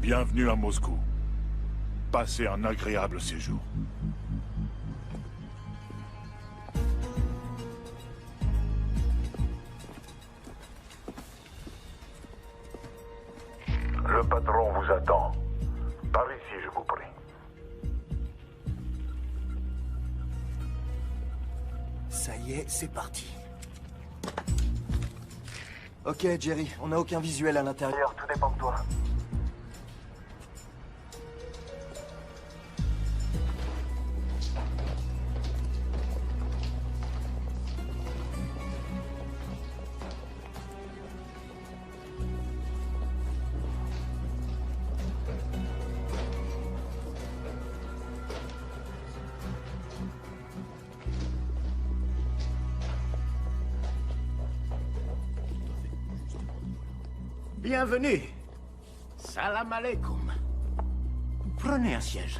Bienvenue à Moscou. Passez un agréable séjour. Le patron vous attend. Par ici, je vous prie. Ça y est, c'est parti. Ok, Jerry, on n'a aucun visuel à l'intérieur, tout dépend de toi. Bienvenue. Salam alaikum. Prenez un siège.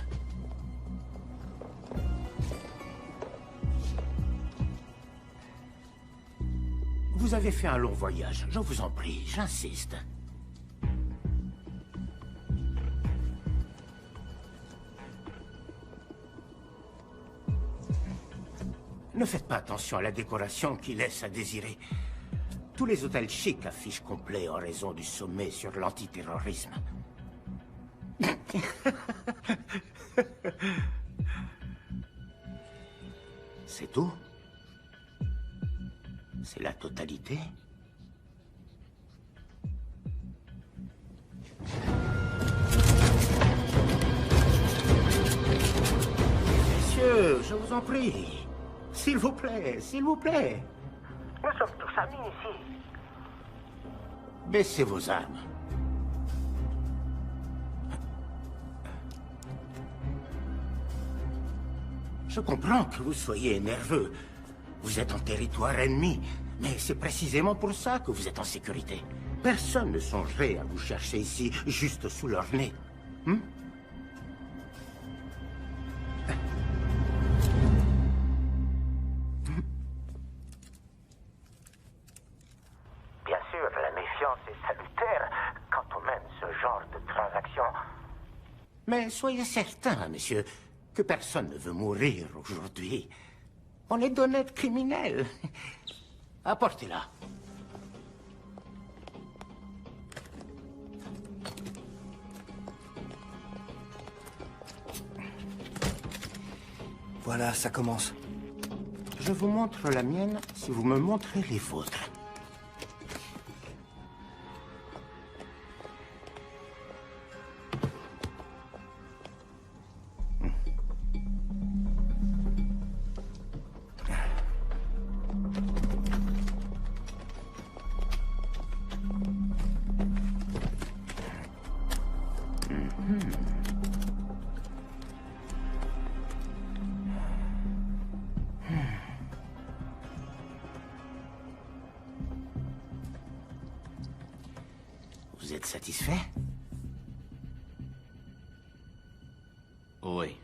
Vous avez fait un long voyage, je vous en prie, j'insiste. Ne faites pas attention à la décoration qui laisse à désirer. Tous les hôtels chics affichent complet en raison du sommet sur l'antiterrorisme. C'est tout? C'est la totalité? Messieurs, je vous en prie. S'il vous plaît, s'il vous plaît. Nous sommes tous amis ici. Baissez vos armes. Je comprends que vous soyez nerveux. Vous êtes en territoire ennemi, mais c'est précisément pour ça que vous êtes en sécurité. Personne ne songerait à vous chercher ici, juste sous leur nez. Bien sûr, la méfiance est salutaire quand on mène ce genre de transaction. Mais soyez certain, monsieur, que personne ne veut mourir aujourd'hui. On est d'honnêtes criminels. Apportez-la. Voilà, ça commence. Je vous montre la mienne si vous me montrez les vôtres. Vous êtes satisfait? Oui.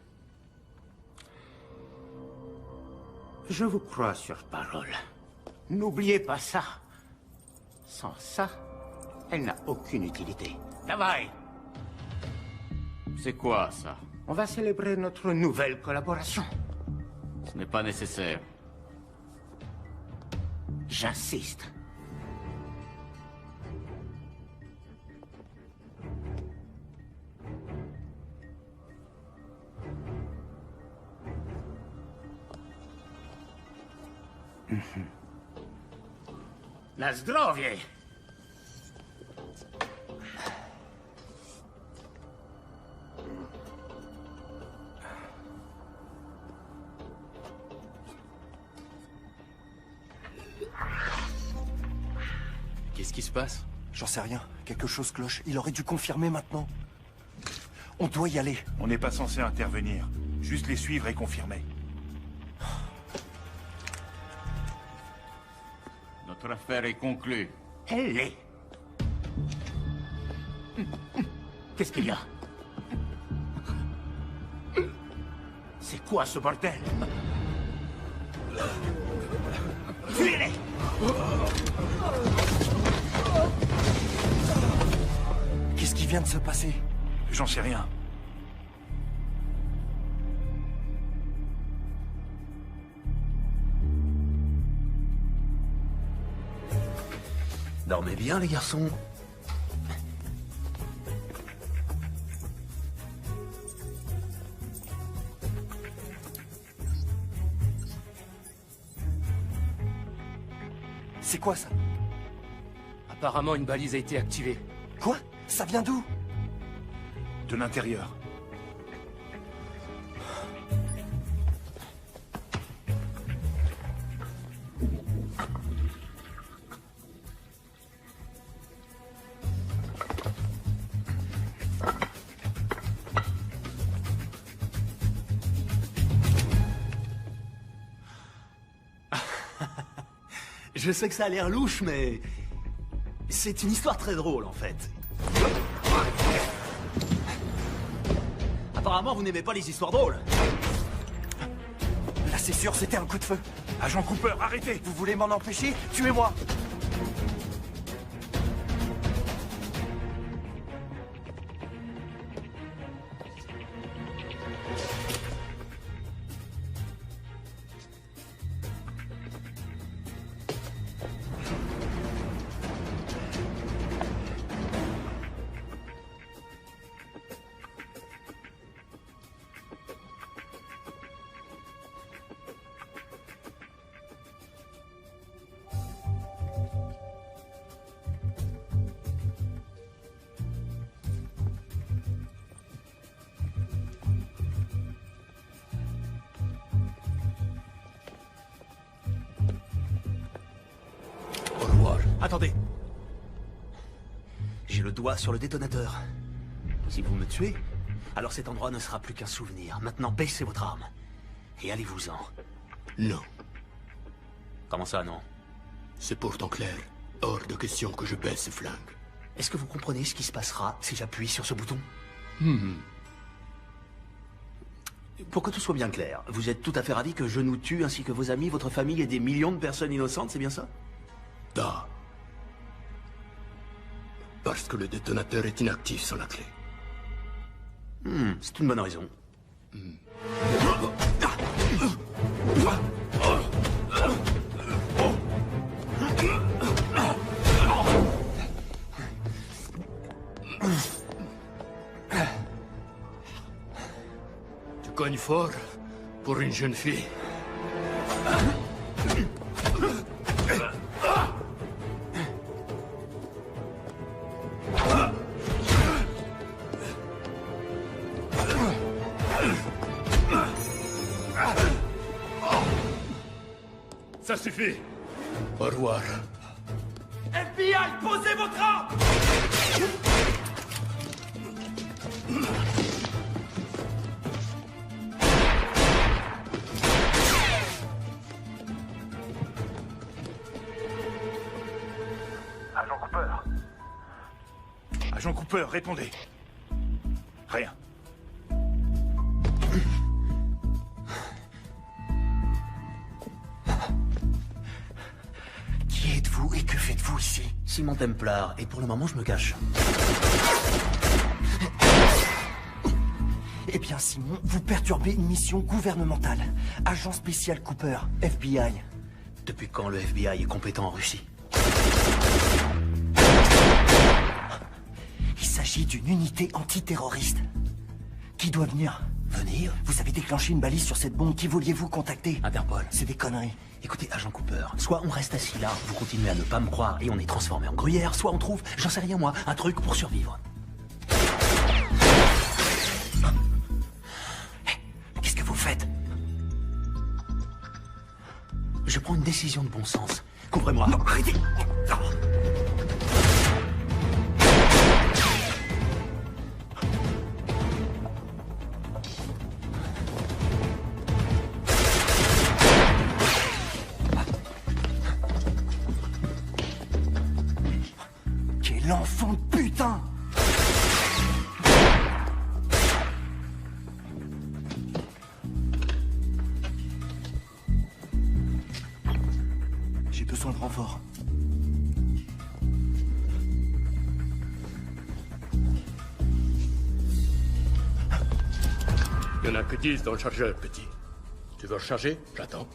Je vous crois sur parole. N'oubliez pas ça. Sans ça, elle n'a aucune utilité. Travail! C'est quoi, ça? On va célébrer notre nouvelle collaboration. Ce n'est pas nécessaire. J'insiste. Na zdrowie! Qu'est-ce qui se passe? J'en sais rien. Quelque chose cloche. Il aurait dû confirmer maintenant. On doit y aller. On n'est pas censé intervenir. Juste les suivre et confirmer. Notre affaire est conclue. Elle l'est. Qu'est-ce qu'il y a? C'est quoi ce bordel? Fuyez-les! Qu'est-ce qui vient de se passer? J'en sais rien. Dormez bien, les garçons. C'est quoi ça? Apparemment, une balise a été activée. Quoi? Ça vient d'où? De l'intérieur. Je sais que ça a l'air louche, mais... c'est une histoire très drôle, en fait. Apparemment, vous n'aimez pas les histoires drôles. Là, c'est sûr, c'était un coup de feu. Agent Cooper, arrêtez! Vous voulez m'en empêcher? Tuez-moi! Au revoir. Attendez. J'ai le doigt sur le détonateur. Si vous me tuez, alors cet endroit ne sera plus qu'un souvenir. Maintenant, baissez votre arme. Et allez-vous-en. Non, Comment ça, non? c'est pourtant clair. Hors de question que je baisse ce flingue. Est-ce que vous comprenez ce qui se passera si j'appuie sur ce bouton? Pour que tout soit bien clair, vous êtes tout à fait ravi que je nous tue ainsi que vos amis, votre famille et des millions de personnes innocentes, c'est bien ça? Da. Parce que le détonateur est inactif sans la clé. C'est une bonne raison. Tu cognes fort pour une jeune fille. Ça suffit! Au revoir. FBI, posez votre arme! Agent Cooper, Agent Cooper, répondez. Rien. Qui êtes-vous et que faites-vous ici? Simon Templar, et pour le moment, je me cache. Eh bien, Simon, vous perturbez une mission gouvernementale. Agent spécial Cooper, FBI. Depuis quand le FBI est compétent en Russie? Il s'agit d'une unité antiterroriste. Qui doit venir? Venir? Vous avez déclenché une balise sur cette bombe. Qui vouliez-vous contacter? Interpol. C'est des conneries. Écoutez, agent Cooper, soit on reste assis là, vous continuez à ne pas me croire et on est transformé en gruyère, soit on trouve, j'en sais rien moi, un truc pour survivre. Qu'est-ce que vous faites? Je prends une décision de bon sens. Couvrez-moi. Non, arrêtez! Quel enfant de putain! J'ai besoin de renfort. Il n'y en a que 10 dans le chargeur, petit. Tu veux recharger? J'attends.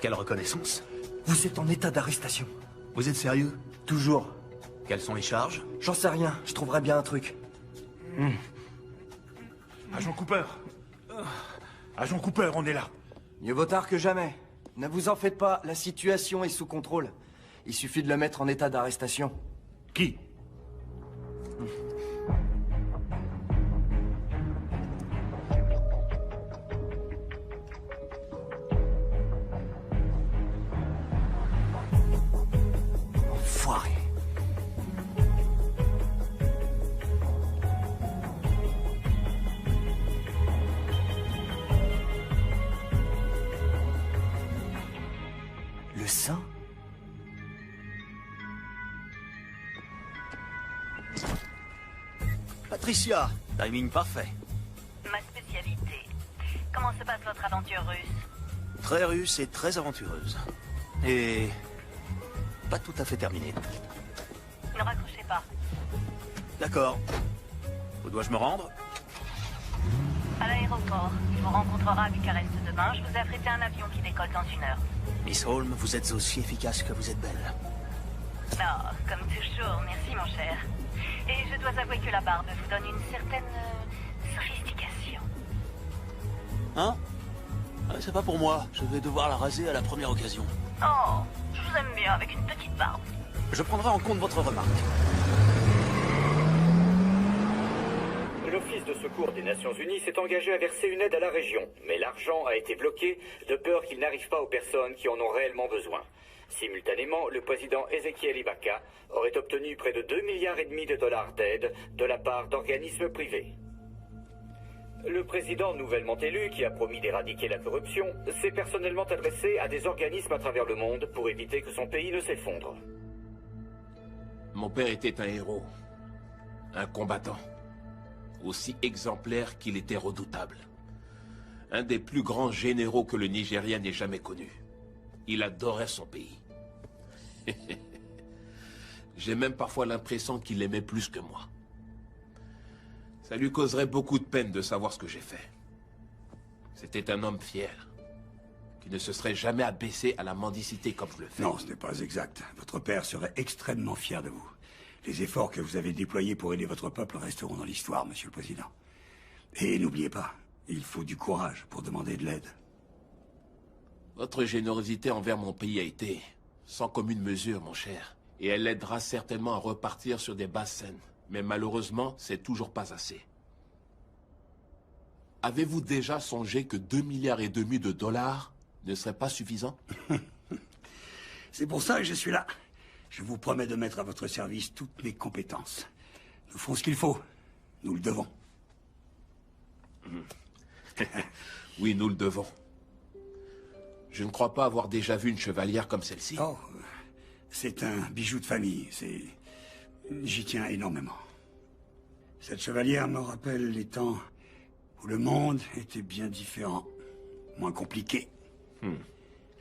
Quelle reconnaissance? Vous êtes en état d'arrestation. Vous êtes sérieux? Toujours. Quelles sont les charges? J'en sais rien, je trouverai bien un truc. Agent Cooper. Agent Cooper, on est là. Mieux vaut tard que jamais. Ne vous en faites pas, la situation est sous contrôle. Il suffit de le mettre en état d'arrestation. Qui? Enfoiré. Le sang? Patricia, timing parfait. Ma spécialité. Comment se passe votre aventure russe? Très russe et très aventureuse. Et... pas tout à fait terminée. Ne raccrochez pas. D'accord. Où dois-je me rendre? À l'aéroport. Il vous rencontrera à Bucarest demain. Je vous ai affrété un avion qui décolle dans 1 heure. Miss Holmes, vous êtes aussi efficace que vous êtes belle. Oh, comme toujours. Merci, mon cher. Et je dois avouer que la barbe vous donne une certaine sophistication. Hein? C'est pas pour moi. Je vais devoir la raser à la première occasion. Oh, je vous aime bien avec une petite barbe. Je prendrai en compte votre remarque. L'Office de secours des Nations Unies s'est engagé à verser une aide à la région, mais l'argent a été bloqué de peur qu'il n'arrive pas aux personnes qui en ont réellement besoin. Simultanément, le président Ezekiel Ibaka aurait obtenu près de 2,5 milliards de dollars d'aide de la part d'organismes privés. Le président nouvellement élu, qui a promis d'éradiquer la corruption, s'est personnellement adressé à des organismes à travers le monde pour éviter que son pays ne s'effondre. Mon père était un héros, un combattant, aussi exemplaire qu'il était redoutable. Un des plus grands généraux que le Nigeria n'ait jamais connu. Il adorait son pays. J'ai même parfois l'impression qu'il l'aimait plus que moi. Ça lui causerait beaucoup de peine de savoir ce que j'ai fait. C'était un homme fier, qui ne se serait jamais abaissé à la mendicité comme je le fais. Non, ce n'est pas exact. Votre père serait extrêmement fier de vous. Les efforts que vous avez déployés pour aider votre peuple resteront dans l'histoire, Monsieur le Président. Et n'oubliez pas, il faut du courage pour demander de l'aide. Votre générosité envers mon pays a été sans commune mesure, mon cher. Et elle l'aidera certainement à repartir sur des bases saines. Mais malheureusement, c'est toujours pas assez. Avez-vous déjà songé que 2,5 milliards de dollars ne seraient pas suffisants? C'est pour ça que je suis là. Je vous promets de mettre à votre service toutes mes compétences. Nous ferons ce qu'il faut. Nous le devons. Oui, nous le devons. Je ne crois pas avoir déjà vu une chevalière comme celle-ci. Oh, c'est un bijou de famille. J'y tiens énormément. Cette chevalière me rappelle les temps où le monde était bien différent, moins compliqué.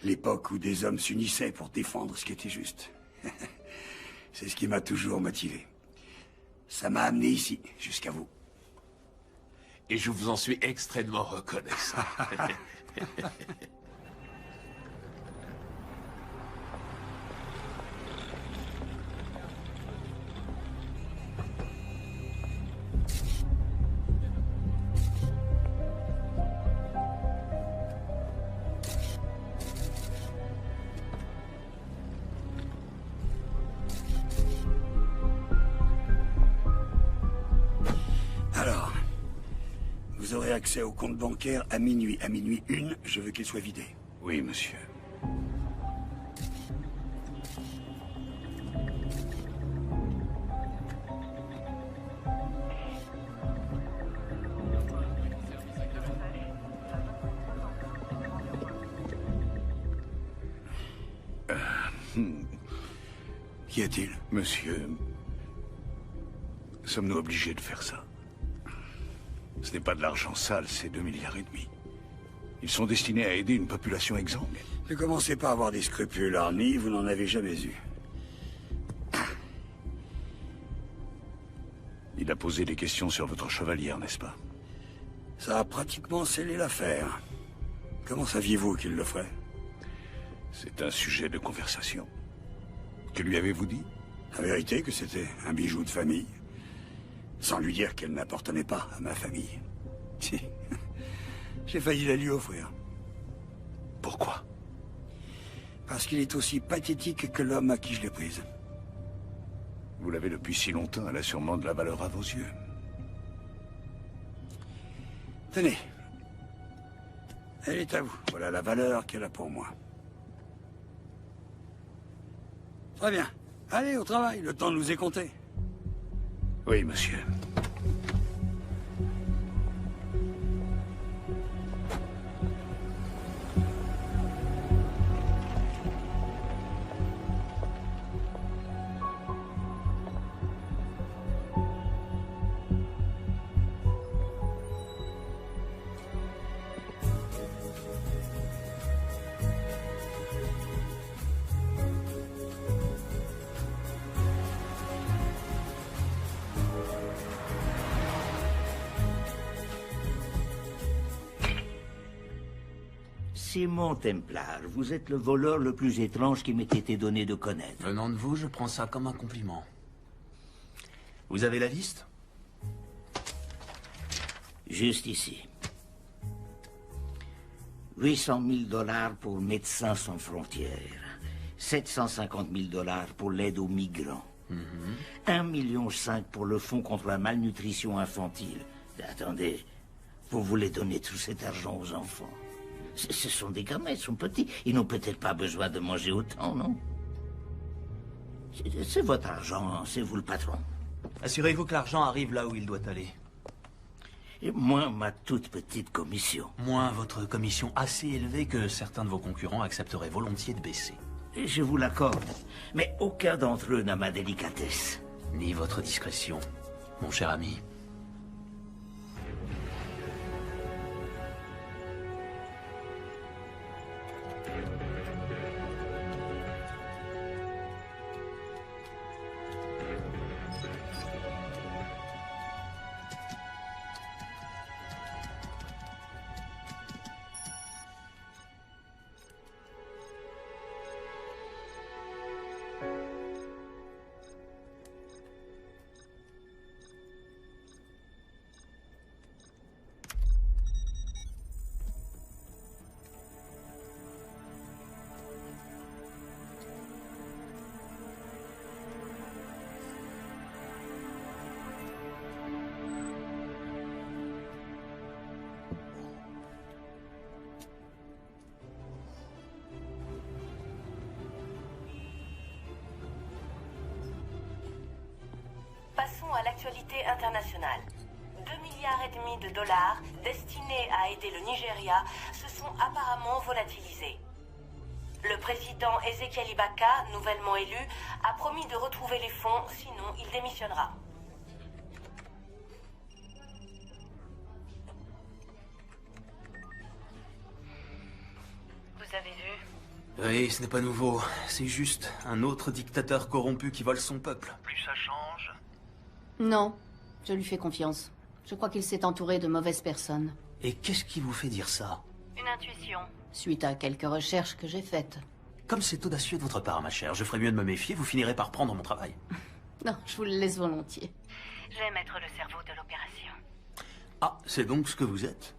L'époque où des hommes s'unissaient pour défendre ce qui était juste. C'est ce qui m'a toujours motivé. Ça m'a amené ici, jusqu'à vous. Et je vous en suis extrêmement reconnaissant. Alors, vous aurez accès au compte bancaire à minuit. À minuit 1, je veux qu'il soit vidé. Oui, monsieur. Qu'y a-t-il? Monsieur, sommes-nous obligés de faire ça? Ce n'est pas de l'argent sale, c'est 2,5 milliards. Ils sont destinés à aider une population exsangue. Ne commencez pas à avoir des scrupules, Arnie, vous n'en avez jamais eu. Il a posé des questions sur votre chevalière, n'est-ce pas? Ça a pratiquement scellé l'affaire. Comment saviez-vous qu'il le ferait? C'est un sujet de conversation. Que lui avez-vous dit? La vérité, que c'était un bijou de famille. Sans lui dire qu'elle n'appartenait pas à ma famille. Si. J'ai failli la lui offrir. Pourquoi? Parce qu'il est aussi pathétique que l'homme à qui je l'ai prise. Vous l'avez depuis si longtemps, elle a sûrement de la valeur à vos yeux. Tenez. Elle est à vous. Voilà la valeur qu'elle a pour moi. Très bien. Allez, au travail. Le temps nous est compté. Oui, monsieur. Simon Templar, vous êtes le voleur le plus étrange qui m'ait été donné de connaître. Venant de vous, je prends ça comme un compliment. Vous avez la liste? Juste ici. 800 000 $ pour Médecins sans frontières. 750 000 $ pour l'aide aux migrants. 1,5 million pour le fonds contre la malnutrition infantile. Attendez, vous voulez donner tout cet argent aux enfants? Ce sont des gamins, ils sont petits. Ils n'ont peut-être pas besoin de manger autant, non? C'est votre argent, c'est vous le patron. Assurez-vous que l'argent arrive là où il doit aller. Et moins ma toute petite commission. Moins votre commission assez élevée que certains de vos concurrents accepteraient volontiers de baisser. Et je vous l'accorde, mais aucun d'entre eux n'a ma délicatesse. Ni votre discrétion, mon cher ami. Passons à l'actualité internationale. 2,5 milliards de dollars destinés à aider le Nigeria se sont apparemment volatilisés. Le président Ezekiel Ibaka, nouvellement élu, a promis de retrouver les fonds, sinon il démissionnera. Vous avez vu? Oui, ce n'est pas nouveau. C'est juste un autre dictateur corrompu qui vole son peuple. Plus ça change. Non, je lui fais confiance. Je crois qu'il s'est entouré de mauvaises personnes. Et qu'est-ce qui vous fait dire ça? Une intuition. Suite à quelques recherches que j'ai faites. Comme c'est audacieux de votre part, ma chère, je ferais mieux de me méfier, vous finirez par prendre mon travail. Non, je vous le laisse volontiers. J'aime être le cerveau de l'opération. Ah, c'est donc ce que vous êtes?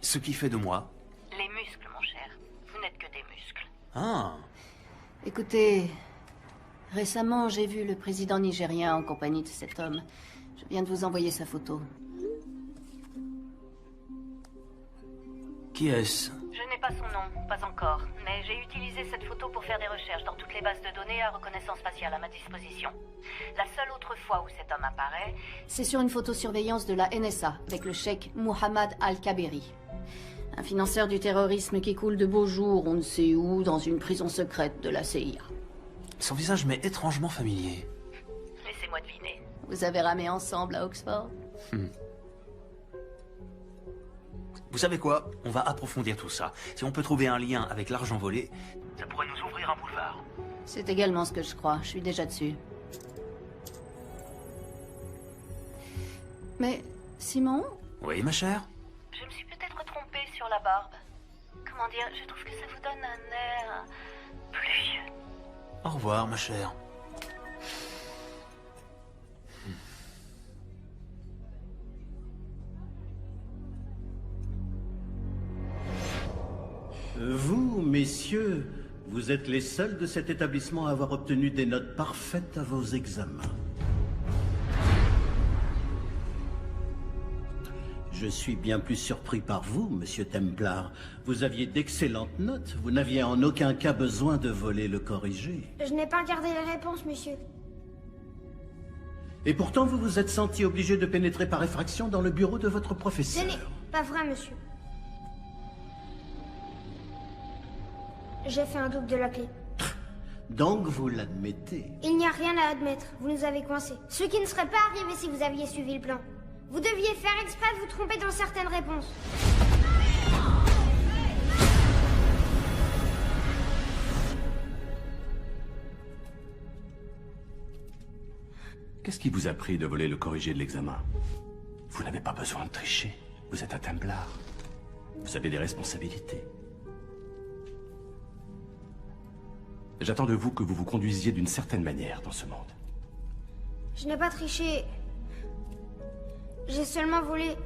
Ce qui fait de moi? Les muscles, mon cher. Vous n'êtes que des muscles. Ah. Écoutez, récemment, j'ai vu le président nigérien en compagnie de cet homme. Je viens de vous envoyer sa photo. Qui est-ce? Je n'ai pas son nom, pas encore. Mais j'ai utilisé cette photo pour faire des recherches dans toutes les bases de données à reconnaissance faciale à ma disposition. La seule autre fois où cet homme apparaît... C'est sur une photosurveillance de la NSA, avec le cheikh Mohammed Al-Kaberi. Un financeur du terrorisme qui coule de beaux jours, on ne sait où, dans une prison secrète de la CIA. Son visage m'est étrangement familier. Laissez-moi deviner. Vous avez ramé ensemble à Oxford? Vous savez quoi? On va approfondir tout ça. Si on peut trouver un lien avec l'argent volé, ça pourrait nous ouvrir un boulevard. C'est également ce que je crois. Je suis déjà dessus. Mais, Simon? Oui, ma chère? Je me suis peut-être trompée sur la barbe. Comment dire, je trouve que ça vous donne un air plus vieux. Au revoir, ma chère. Vous, messieurs, vous êtes les seuls de cet établissement à avoir obtenu des notes parfaites à vos examens. Je suis bien plus surpris par vous, monsieur Templar. Vous aviez d'excellentes notes. Vous n'aviez en aucun cas besoin de voler le corrigé. Je n'ai pas regardé les réponses, monsieur. Et pourtant, vous vous êtes senti obligé de pénétrer par effraction dans le bureau de votre Ce professeur. n'est pas vrai, monsieur. J'ai fait un double de la clé. Donc vous l'admettez. Il n'y a rien à admettre. Vous nous avez coincés. Ce qui ne serait pas arrivé si vous aviez suivi le plan. Vous deviez faire exprès de vous tromper dans certaines réponses. Qu'est-ce qui vous a pris de voler le corrigé de l'examen? Vous n'avez pas besoin de tricher. Vous êtes un Templar. Vous avez des responsabilités. J'attends de vous que vous vous conduisiez d'une certaine manière dans ce monde. Je n'ai pas triché. J'ai seulement volé.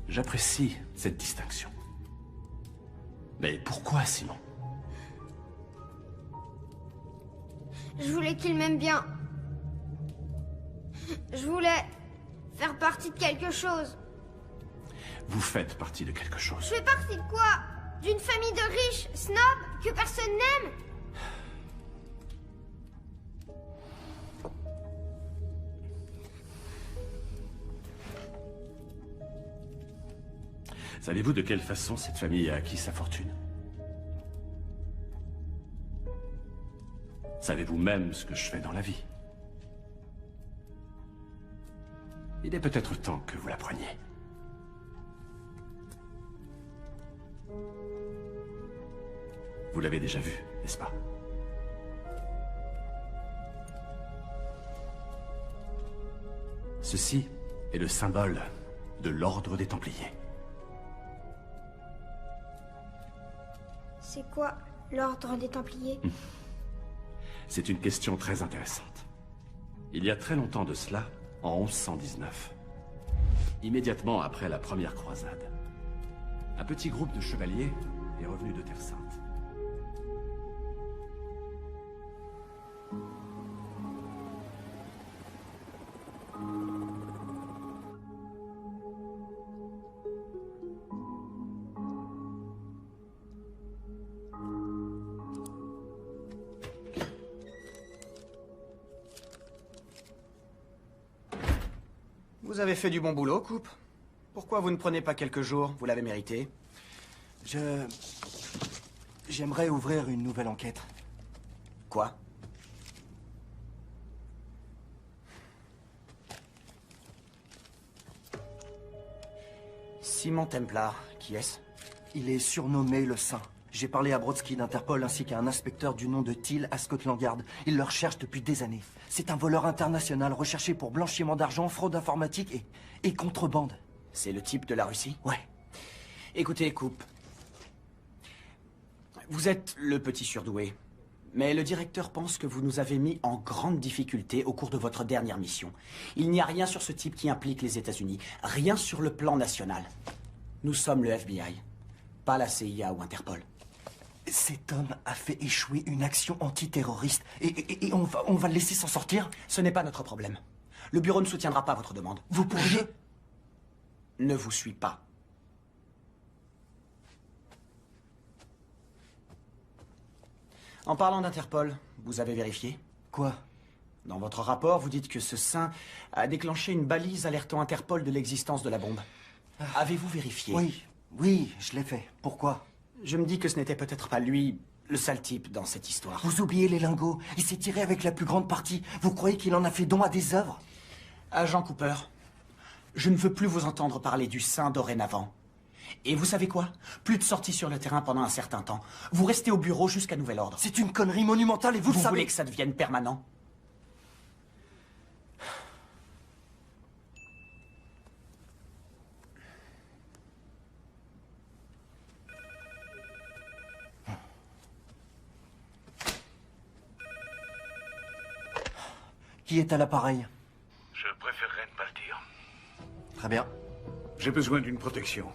J'apprécie cette distinction. Mais pourquoi, Simon? Je voulais qu'il m'aime bien. Je voulais faire partie de quelque chose. Vous faites partie de quelque chose. Je fais partie de quoi? D'une famille de riches, snobs, que personne n'aime? Savez-vous de quelle façon cette famille a acquis sa fortune? Savez-vous même ce que je fais dans la vie? Il est peut-être temps que vous l'appreniez. Vous l'avez déjà vu, n'est-ce pas? Ceci est le symbole de l'ordre des Templiers. C'est quoi l'ordre des Templiers? C'est une question très intéressante. Il y a très longtemps de cela, en 1119, immédiatement après la première croisade, un petit groupe de chevaliers est revenu de Terre Sainte. Vous avez fait du bon boulot, Coupe. Pourquoi vous ne prenez pas quelques jours? Vous l'avez mérité. J'aimerais ouvrir une nouvelle enquête. Quoi? Simon Templar, qui est-ce? Il est surnommé le Saint. J'ai parlé à Brodsky d'Interpol ainsi qu'à un inspecteur du nom de Thiel à Scotland Yard. Il le recherche depuis des années. C'est un voleur international recherché pour blanchiment d'argent, fraude informatique et contrebande. C'est le type de la Russie? Ouais. Écoutez, Coupe. Vous êtes le petit surdoué. Mais le directeur pense que vous nous avez mis en grande difficulté au cours de votre dernière mission. Il n'y a rien sur ce type qui implique les États-Unis. Rien sur le plan national. Nous sommes le FBI, pas la CIA ou Interpol. Cet homme a fait échouer une action antiterroriste. Et on va le laisser s'en sortir? Ce n'est pas notre problème. Le bureau ne soutiendra pas votre demande. Vous pourriez... Ne vous suis pas. En parlant d'Interpol, vous avez vérifié? Quoi? Dans votre rapport, vous dites que ce saint a déclenché une balise alertant Interpol de l'existence de la bombe. Avez-vous vérifié? Oui, je l'ai fait. Pourquoi? Je me dis que ce n'était peut-être pas lui, le sale type dans cette histoire. Vous oubliez les lingots. Il s'est tiré avec la plus grande partie. Vous croyez qu'il en a fait don à des œuvres? Agent Cooper, je ne veux plus vous entendre parler du saint dorénavant. Et vous savez quoi? Plus de sorties sur le terrain pendant un certain temps. Vous restez au bureau jusqu'à nouvel ordre. C'est une connerie monumentale et vous le savez. Vous voulez que ça devienne permanent? Qui est à l'appareil? Je préférerais ne pas le dire. Très bien. J'ai besoin d'une protection.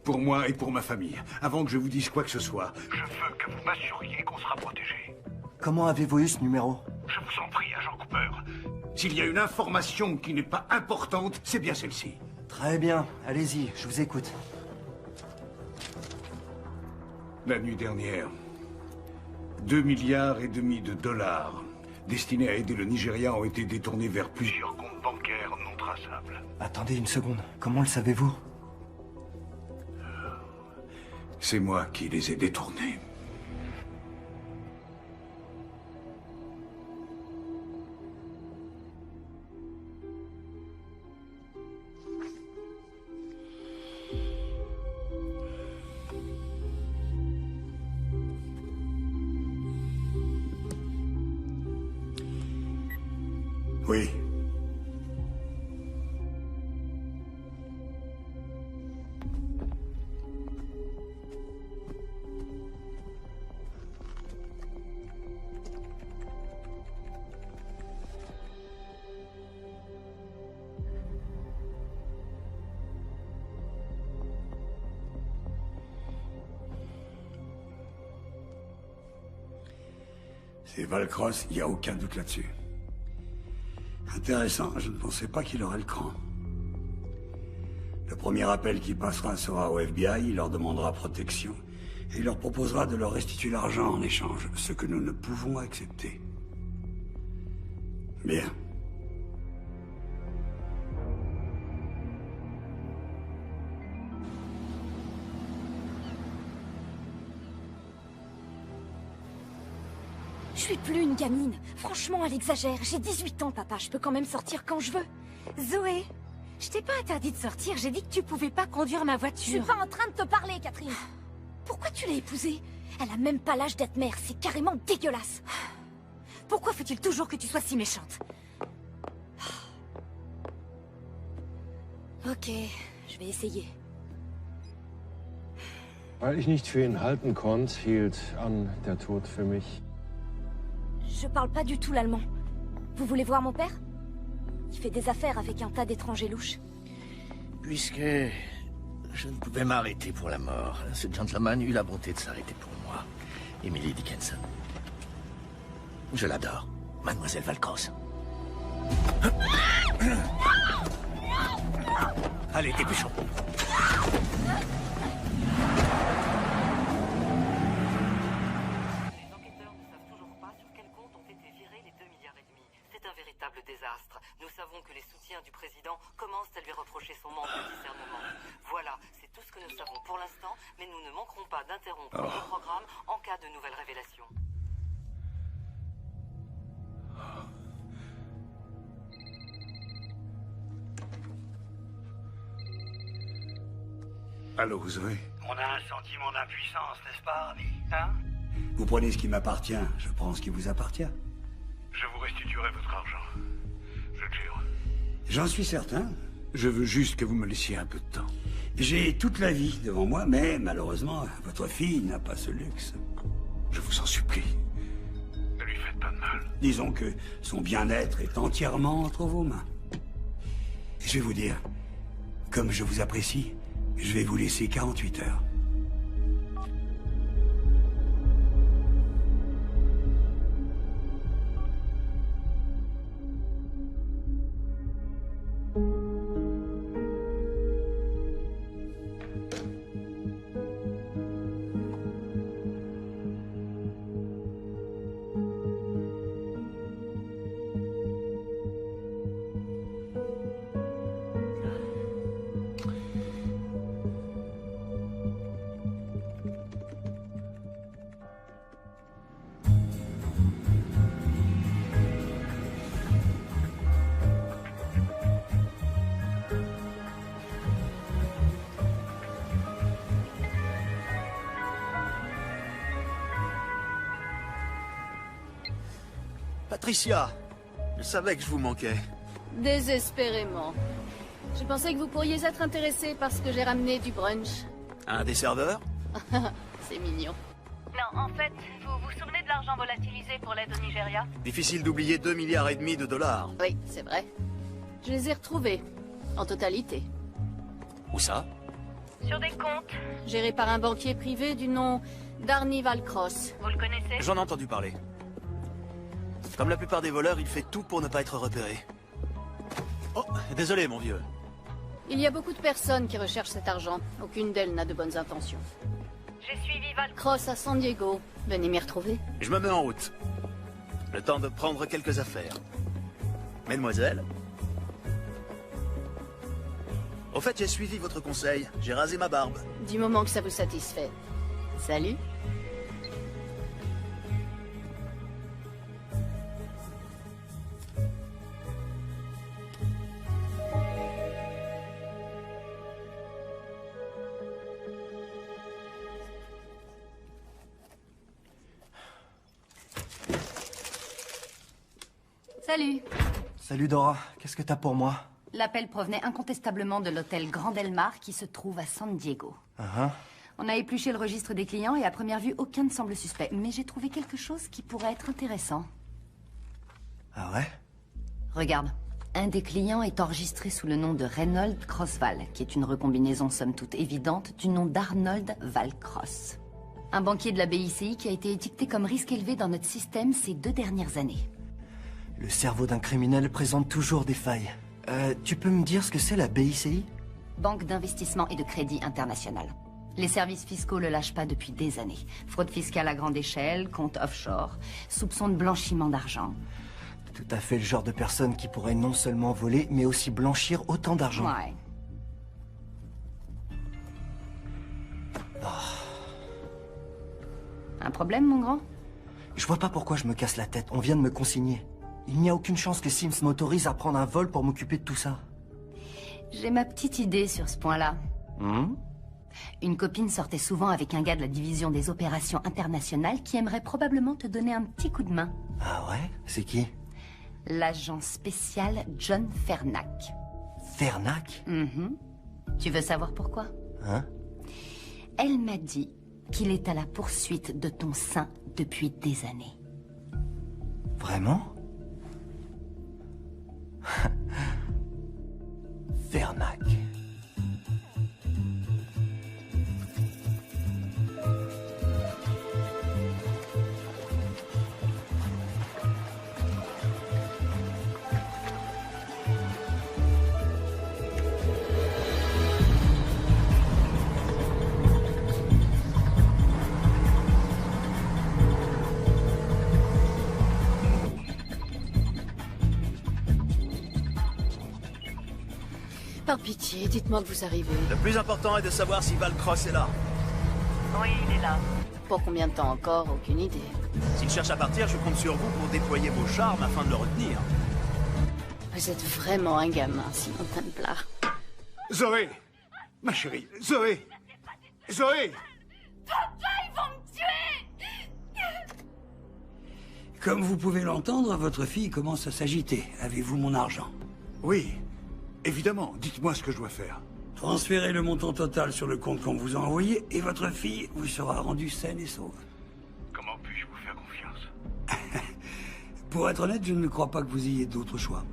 Pour moi et pour ma famille. Avant que je vous dise quoi que ce soit, je veux que vous m'assuriez qu'on sera protégé. Comment avez-vous eu ce numéro? Je vous en prie, agent Cooper. S'il y a une information qui n'est pas importante, c'est bien celle-ci. Très bien. Allez-y, je vous écoute. La nuit dernière, 2,5 milliards de dollars destinés à aider le Nigeria ont été détournés vers plusieurs comptes bancaires non traçables. Attendez une seconde. Comment le savez-vous? C'est moi qui les ai détournés. Oui. C'est Valcross, il n'y a aucun doute là-dessus. Intéressant, je ne pensais pas qu'il aurait le cran. Le premier appel qui passera sera au FBI, il leur demandera protection. Et il leur proposera de leur restituer l'argent en échange, ce que nous ne pouvons accepter. Bien. Je suis plus une gamine. Franchement, elle exagère. J'ai 18 ans, papa. Je peux quand même sortir quand je veux. Zoé, je t'ai pas interdit de sortir. J'ai dit que tu pouvais pas conduire ma voiture. Je suis pas en train de te parler, Catherine. Pourquoi tu l'as épousée? Elle a même pas l'âge d'être mère. C'est carrément dégueulasse. Pourquoi faut-il toujours que tu sois si méchante? Ok, je vais essayer. Weil ich nicht für ihn halten konnte, hielt an der Tod für mich. Je parle pas du tout l'allemand. Vous voulez voir mon père? Il fait des affaires avec un tas d'étrangers louches. Puisque je ne pouvais m'arrêter pour la mort, ce gentleman eut la bonté de s'arrêter pour moi. Emily Dickinson. Je l'adore, Mademoiselle Valcross. Allez, dépêchons. Désastre. Nous savons que les soutiens du président commencent à lui reprocher son manque de discernement. Voilà, c'est tout ce que nous savons pour l'instant, mais nous ne manquerons pas d'interrompre le programme en cas de nouvelles révélations. Allô, Zoé? On a un sentiment d'impuissance, n'est-ce pas, ami? Hein? Vous prenez ce qui m'appartient, je prends ce qui vous appartient. Je vous restituerai votre argent. Je le jure. J'en suis certain. Je veux juste que vous me laissiez un peu de temps. J'ai toute la vie devant moi, mais malheureusement, votre fille n'a pas ce luxe. Je vous en supplie. Ne lui faites pas de mal. Disons que son bien-être est entièrement entre vos mains. Je vais vous dire, comme je vous apprécie, je vais vous laisser 48 heures. Patricia, je savais que je vous manquais. Désespérément. Je pensais que vous pourriez être intéressé parce que j'ai ramené du brunch. Un des serveurs? C'est mignon. Non, en fait, vous vous souvenez de l'argent argent volatilisé pour l'aide au Nigeria? Difficile d'oublier 2,5 milliards de dollars. Oui, c'est vrai. Je les ai retrouvés. En totalité. Où ça? Sur des comptes. Gérés par un banquier privé du nom d'Arnie Valcross. Vous le connaissez? J'en ai entendu parler. Comme la plupart des voleurs, il fait tout pour ne pas être repéré. Oh, désolé mon vieux. Il y a beaucoup de personnes qui recherchent cet argent. Aucune d'elles n'a de bonnes intentions. J'ai suivi Valcross à San Diego. Venez m'y retrouver. Je me mets en route. Le temps de prendre quelques affaires. Mesdemoiselles. Au fait, j'ai suivi votre conseil. J'ai rasé ma barbe. Du moment que ça vous satisfait. Salut. Salut. Salut Dora, qu'est-ce que t'as pour moi? L'appel provenait incontestablement de l'hôtel Grand Del Mar qui se trouve à San Diego. On a épluché le registre des clients et à première vue, aucun ne semble suspect. Mais j'ai trouvé quelque chose qui pourrait être intéressant. Ah ouais? Regarde. Un des clients est enregistré sous le nom de Reynold Crossval, qui est une recombinaison somme toute évidente du nom d'Arnold Valcross. Un banquier de la BICI qui a été étiqueté comme risque élevé dans notre système ces 2 dernières années. Le cerveau d'un criminel présente toujours des failles. Tu peux me dire ce que c'est la BICI? Banque d'investissement et de crédit international. Les services fiscaux le lâchent pas depuis des années. Fraude fiscale à grande échelle, compte offshore, soupçons de blanchiment d'argent. Tout à fait le genre de personne qui pourrait non seulement voler, mais aussi blanchir autant d'argent. Ouais. Un problème, mon grand? Je vois pas pourquoi je me casse la tête. On vient de me consigner. Il n'y a aucune chance que Sims m'autorise à prendre un vol pour m'occuper de tout ça. J'ai ma petite idée sur ce point-là. Une copine sortait souvent avec un gars de la division des opérations internationales qui aimerait probablement te donner un petit coup de main. Ah ouais? C'est qui? L'agent spécial John Fernac. Fernac? Tu veux savoir pourquoi? Elle m'a dit qu'il est à la poursuite de ton sein depuis des années. Vraiment? Fernac. Par pitié, dites-moi que vous arrivez. Le plus important est de savoir si Valcross est là. Oui, il est là. Pour combien de temps encore? Aucune idée. S'il cherche à partir, je compte sur vous pour déployer vos charmes afin de le retenir. Vous êtes vraiment un gamin, Simon Templar. Zoé! Ma chérie, Zoé! Zoé! Papa, ils vont me tuer! Comme vous pouvez l'entendre, votre fille commence à s'agiter. Avez-vous mon argent? Oui, évidemment. Dites-moi ce que je dois faire. Transférez le montant total sur le compte qu'on vous a envoyé et votre fille vous sera rendue saine et sauve. Comment puis-je vous faire confiance? Pour être honnête, je ne crois pas que vous ayez d'autre choix.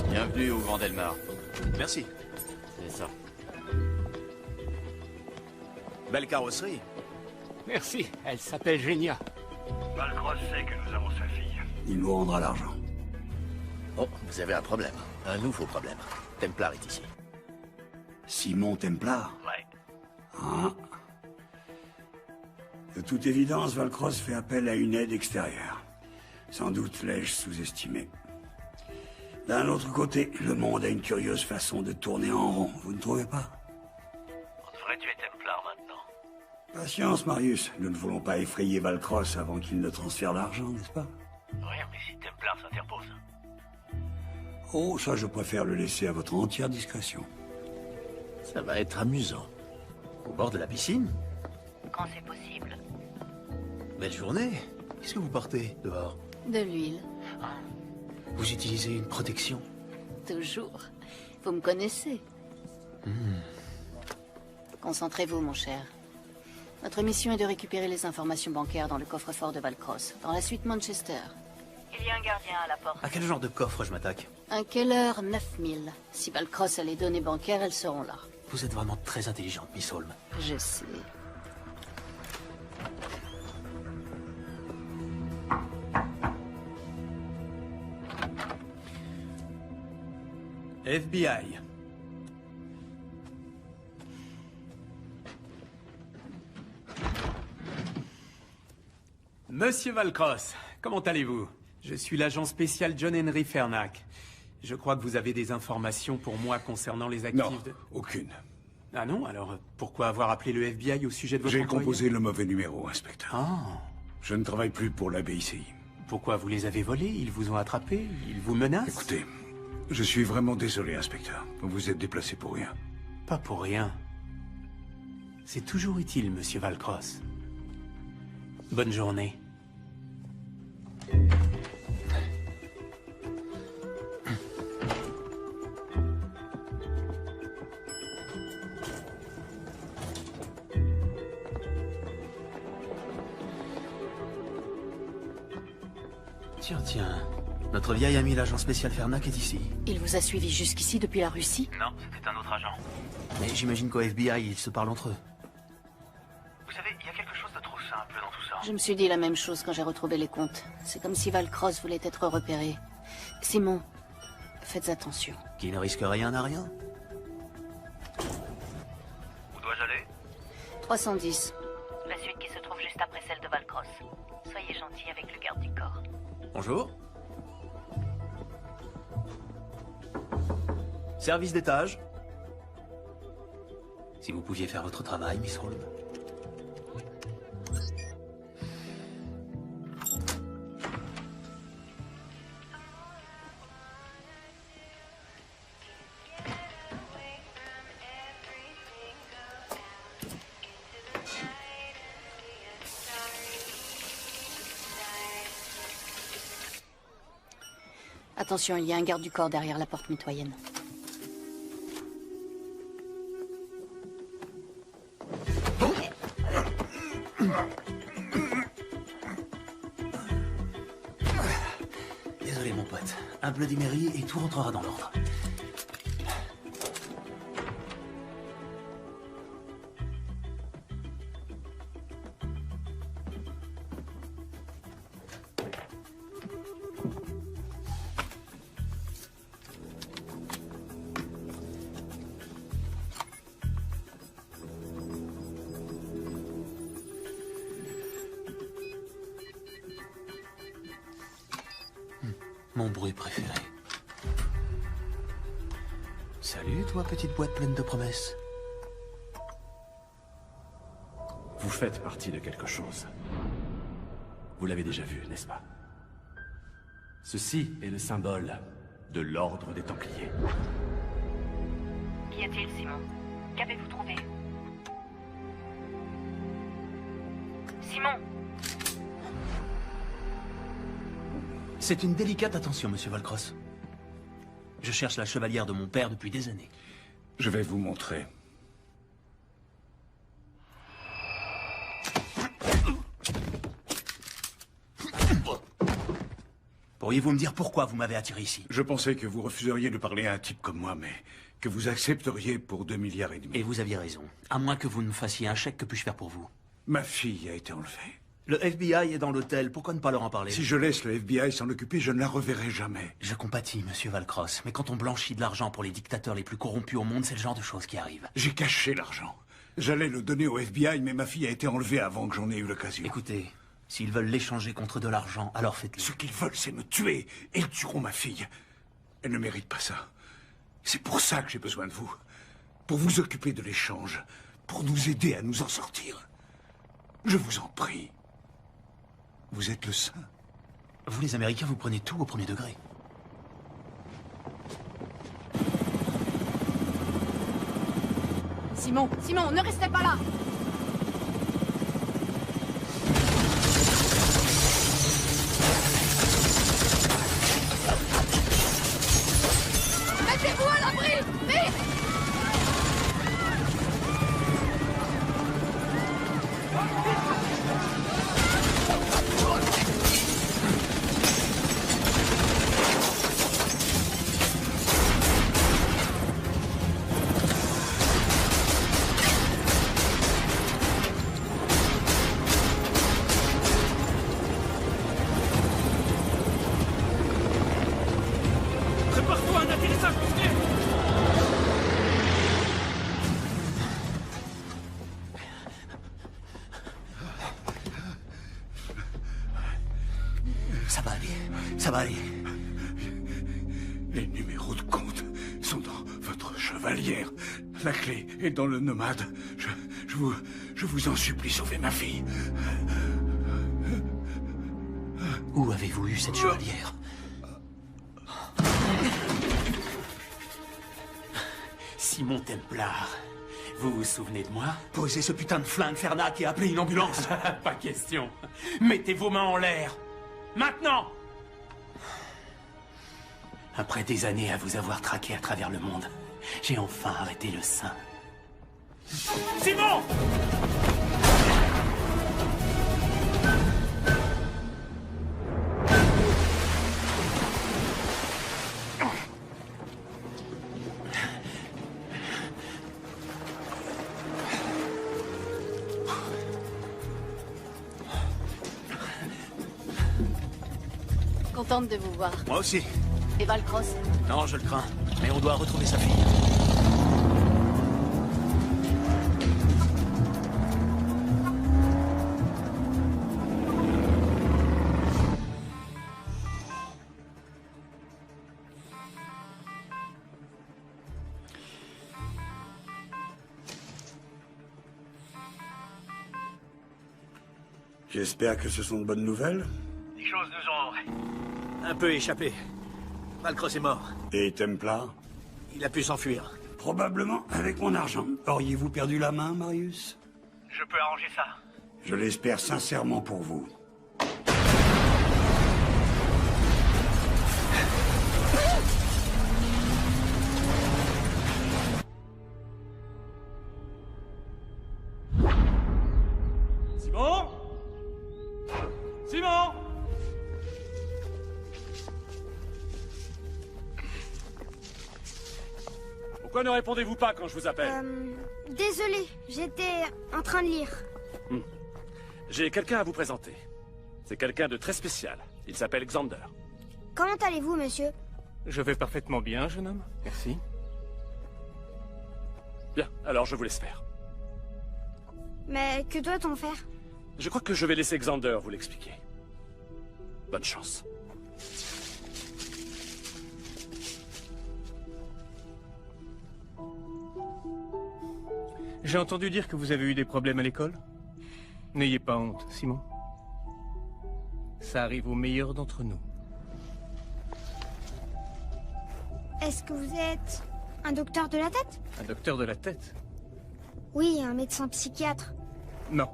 Bienvenue au Grand Del Mar. Merci. C'est ça. Belle carrosserie. Merci, elle s'appelle Genia. Valcross sait que nous avons sa fille. Il nous rendra l'argent. Oh, vous avez un problème. Un nouveau problème. Templar est ici. Simon Templar? Ouais. Ah. De toute évidence, Valcross fait appel à une aide extérieure. Sans doute l'ai-je sous-estimé. D'un autre côté, le monde a une curieuse façon de tourner en rond, vous ne trouvez pas? On devrait tuer Templar maintenant. Patience, Marius. Nous ne voulons pas effrayer Valcross avant qu'il ne transfère l'argent, n'est-ce pas? Oui, mais si Templar s'interpose. Oh, ça, je préfère le laisser à votre entière discrétion. Ça va être amusant. Au bord de la piscine? Quand c'est possible. Belle journée. Qu'est-ce que vous portez dehors? De l'huile. Vous utilisez une protection? Toujours. Vous me connaissez. Concentrez-vous, mon cher. Notre mission est de récupérer les informations bancaires dans le coffre-fort de Valcross, dans la suite Manchester. Il y a un gardien à la porte. À quel genre de coffre je m'attaque? Un Keller 9000. Si Valcross a les données bancaires, elles seront là. Vous êtes vraiment très intelligente, Miss Holmes. Je sais. FBI. Monsieur Valcross, comment allez-vous? Je suis l'agent spécial John Henry Fernac. Je crois que vous avez des informations pour moi concernant les actifs Non, aucune. Ah non? Alors, pourquoi avoir appelé le FBI au sujet de votre J'ai employé? composé le mauvais numéro, inspecteur. Ah. Je ne travaille plus pour la BICI. Pourquoi vous les avez volés? Ils vous ont attrapés? Ils vous menacent? Écoutez, je suis vraiment désolé, inspecteur. Vous vous êtes déplacé pour rien. Pas pour rien. C'est toujours utile, monsieur Valcross. Bonne journée. Tiens. Notre vieil ami l'agent spécial Fernac est ici. Il vous a suivi jusqu'ici depuis la Russie? Non, c'était un autre agent. Mais j'imagine qu'au FBI, ils se parlent entre eux. Vous savez, il y a quelque chose de trop simple dans tout ça. Je me suis dit la même chose quand j'ai retrouvé les comptes. C'est comme si Valcross voulait être repéré. Simon, faites attention. Qui ne risque rien n'a rien. Où dois-je aller? 310. La suite qui se trouve juste après celle de Valcross. Soyez gentil avec le garde du corps. Bonjour. Service d'étage. Si vous pouviez faire votre travail, Miss Holmes. Attention, il y a un garde du corps derrière la porte mitoyenne. Désolé, mon pote. Un Bloody Mary et tout rentrera dans l'ordre. Mon bruit préféré. Salut, toi, petite boîte pleine de promesses. Vous faites partie de quelque chose. Vous l'avez déjà vu, n'est-ce pas? Ceci est le symbole de l'ordre des Templiers. Qu'y a-t-il, Simon? Qu'avez-vous trouvé? Simon! C'est une délicate attention, monsieur Valcross. Je cherche la chevalière de mon père depuis des années. Je vais vous montrer. Pourriez-vous me dire pourquoi vous m'avez attiré ici? Je pensais que vous refuseriez de parler à un type comme moi, mais que vous accepteriez pour 2,5 milliards. Et vous aviez raison. À moins que vous ne me fassiez un chèque, que puis-je faire pour vous? Ma fille a été enlevée. Le FBI est dans l'hôtel, pourquoi ne pas leur en parler? Si je laisse le FBI s'en occuper, je ne la reverrai jamais. Je compatis, monsieur Valcross, mais quand on blanchit de l'argent pour les dictateurs les plus corrompus au monde, c'est le genre de choses qui arrivent. J'ai caché l'argent. J'allais le donner au FBI, mais ma fille a été enlevée avant que j'en ai eu l'occasion. Écoutez, s'ils veulent l'échanger contre de l'argent, alors faites-le. Ce qu'ils veulent, c'est me tuer. Et ils tueront ma fille. Elle ne mérite pas ça. C'est pour ça que j'ai besoin de vous. Pour vous occuper de l'échange. Pour nous aider à nous en sortir. Je vous en prie. Vous êtes le saint. Vous, les Américains, vous prenez tout au premier degré. Simon, ne restez pas là! Mettez-vous à l'abri! Vite! Prépare-toi à un atterrissage musclé! Ça va aller, ça va aller. Les numéros de compte sont dans votre chevalière. La clé est dans le nomade. Je vous en supplie, sauvez ma fille. Où avez-vous eu cette chevalière? Simon Templar, vous vous souvenez de moi? Posez ce putain de flingue, Fernac, et appelez une ambulance. Pas question. Mettez vos mains en l'air. Maintenant! Après des années à vous avoir traqué à travers le monde, j'ai enfin arrêté le sein. Simon! Contente de vous voir. Moi aussi. Et Valcross? Non, je le crains. Mais on doit retrouver sa fille. J'espère que ce sont de bonnes nouvelles. Les choses nous ont un peu échappé. Valcross est mort. Et Templar? Il a pu s'enfuir. Probablement avec mon argent. Auriez-vous perdu la main, Marius? Je peux arranger ça. Je l'espère sincèrement pour vous. Simon? Simon? Pourquoi ne répondez-vous pas quand je vous appelle? Désolé, j'étais en train de lire. J'ai quelqu'un à vous présenter. C'est quelqu'un de très spécial. Il s'appelle Xander. Comment allez-vous, monsieur? Je vais parfaitement bien, jeune homme. Merci. Bien, alors je vous laisse faire. Mais que doit-on faire? Je crois que je vais laisser Xander vous l'expliquer. Bonne chance. J'ai entendu dire que vous avez eu des problèmes à l'école. N'ayez pas honte, Simon. Ça arrive aux meilleurs d'entre nous. Est-ce que vous êtes un docteur de la tête? Un docteur de la tête? Oui, un médecin psychiatre. Non.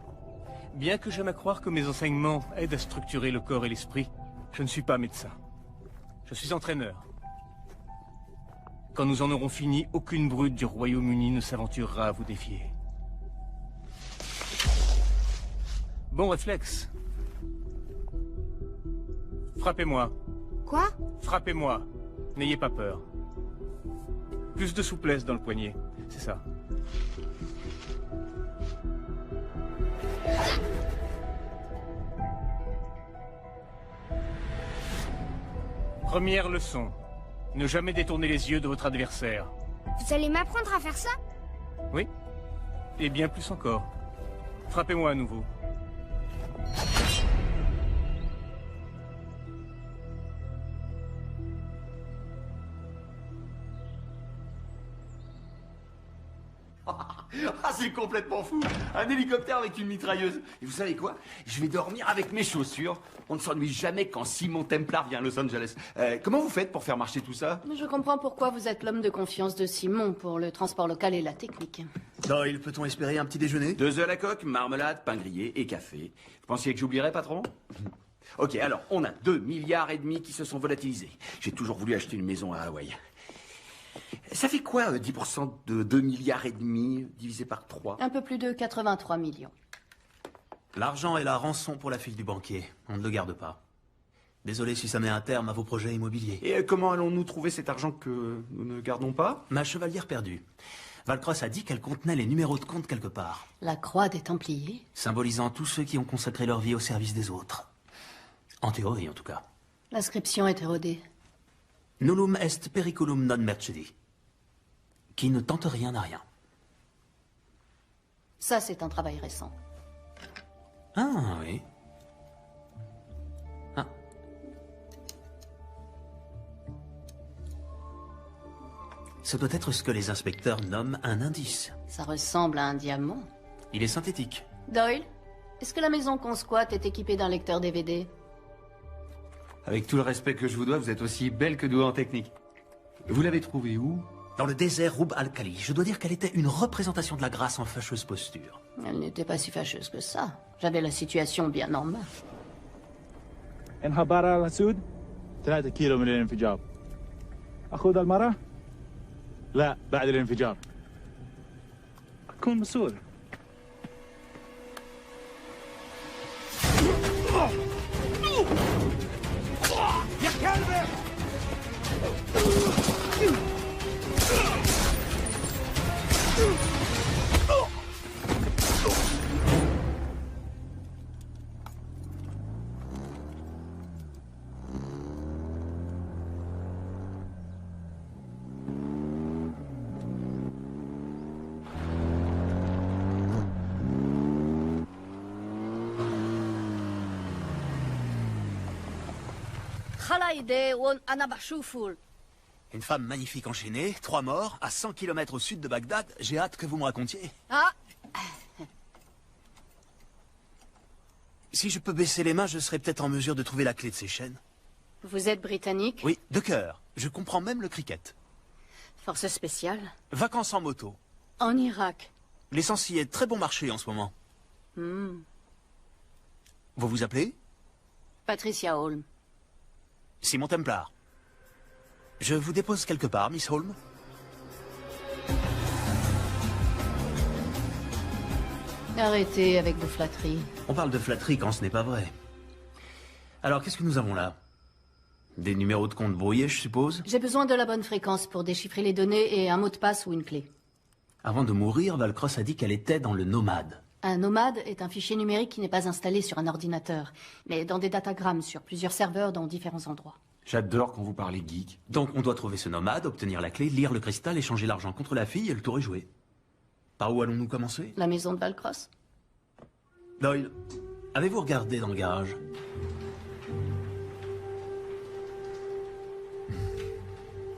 Bien que j'aime à croire que mes enseignements aident à structurer le corps et l'esprit, je ne suis pas médecin. Je suis entraîneur. Quand nous en aurons fini, aucune brute du Royaume-Uni ne s'aventurera à vous défier. Bon réflexe. Frappez-moi. Quoi? Frappez-moi. N'ayez pas peur. Plus de souplesse dans le poignet, c'est ça. Première leçon. Ne jamais détourner les yeux de votre adversaire. Vous allez m'apprendre à faire ça? Oui. Et bien plus encore. Frappez-moi à nouveau. Ah, c'est complètement fou! Un hélicoptère avec une mitrailleuse. Et vous savez quoi? Je vais dormir avec mes chaussures. On ne s'ennuie jamais quand Simon Templar vient à Los Angeles. Comment vous faites pour faire marcher tout ça? Je comprends pourquoi vous êtes l'homme de confiance de Simon pour le transport local et la technique. Doyle, peut-on espérer un petit déjeuner? 2 œufs à la coque, marmelade, pain grillé et café. Vous pensiez que j'oublierais, patron? Ok, alors, on a 2,5 milliards qui se sont volatilisés. J'ai toujours voulu acheter une maison à Hawaï. Ça fait quoi, 10% de 2,5 milliards divisé par 3? Un peu plus de 83 millions. L'argent est la rançon pour la fille du banquier. On ne le garde pas. Désolé si ça met un terme à vos projets immobiliers. Et comment allons-nous trouver cet argent que nous ne gardons pas? Ma chevalière perdue. Valcross a dit qu'elle contenait les numéros de compte quelque part. La croix des Templiers? Symbolisant tous ceux qui ont consacré leur vie au service des autres. En théorie, en tout cas. L'inscription est érodée. Nullum est periculum non mercedi. Qui ne tente rien n'a rien. Ça, c'est un travail récent. Ah, oui. Ah. Ce doit être ce que les inspecteurs nomment un indice. Ça ressemble à un diamant. Il est synthétique. Doyle, est-ce que la maison qu'on squatte est équipée d'un lecteur DVD? Avec tout le respect que je vous dois, vous êtes aussi belle que douée en technique. Vous l'avez trouvée où? Dans le désert Rub al-Khali. Je dois dire qu'elle était une représentation de la grâce en fâcheuse posture. Elle n'était pas si fâcheuse que ça. J'avais la situation bien en main. انهبار على السود 3 كيلو من الانفجار. أخذ المرة؟ لا بعد الانفجار. كن مسؤول. يا كلب! Une femme magnifique enchaînée, 3 morts, à 100 km au sud de Bagdad. J'ai hâte que vous me racontiez. Ah! Si je peux baisser les mains, je serai peut-être en mesure de trouver la clé de ces chaînes. Vous êtes britannique? Oui, de cœur. Je comprends même le cricket. Force spéciale? Vacances en moto. En Irak? L'essence y est très bon marché en ce moment. Hmm. Vous vous appelez? Patricia Holm. Simon Templar. Je vous dépose quelque part, Miss Holm. Arrêtez avec vos flatteries. On parle de flatterie quand ce n'est pas vrai. Alors, qu'est-ce que nous avons là? Des numéros de compte brouillés, je suppose? J'ai besoin de la bonne fréquence pour déchiffrer les données et un mot de passe ou une clé. Avant de mourir, Valcross a dit qu'elle était dans le nomade. Un nomade est un fichier numérique qui n'est pas installé sur un ordinateur, mais dans des datagrammes sur plusieurs serveurs dans différents endroits. J'adore quand vous parlez geek. Donc on doit trouver ce nomade, obtenir la clé, lire le cristal, échanger l'argent contre la fille et le tour est joué. Par où allons-nous commencer? La maison de Valcross. Doyle, avez-vous regardé dans le garage?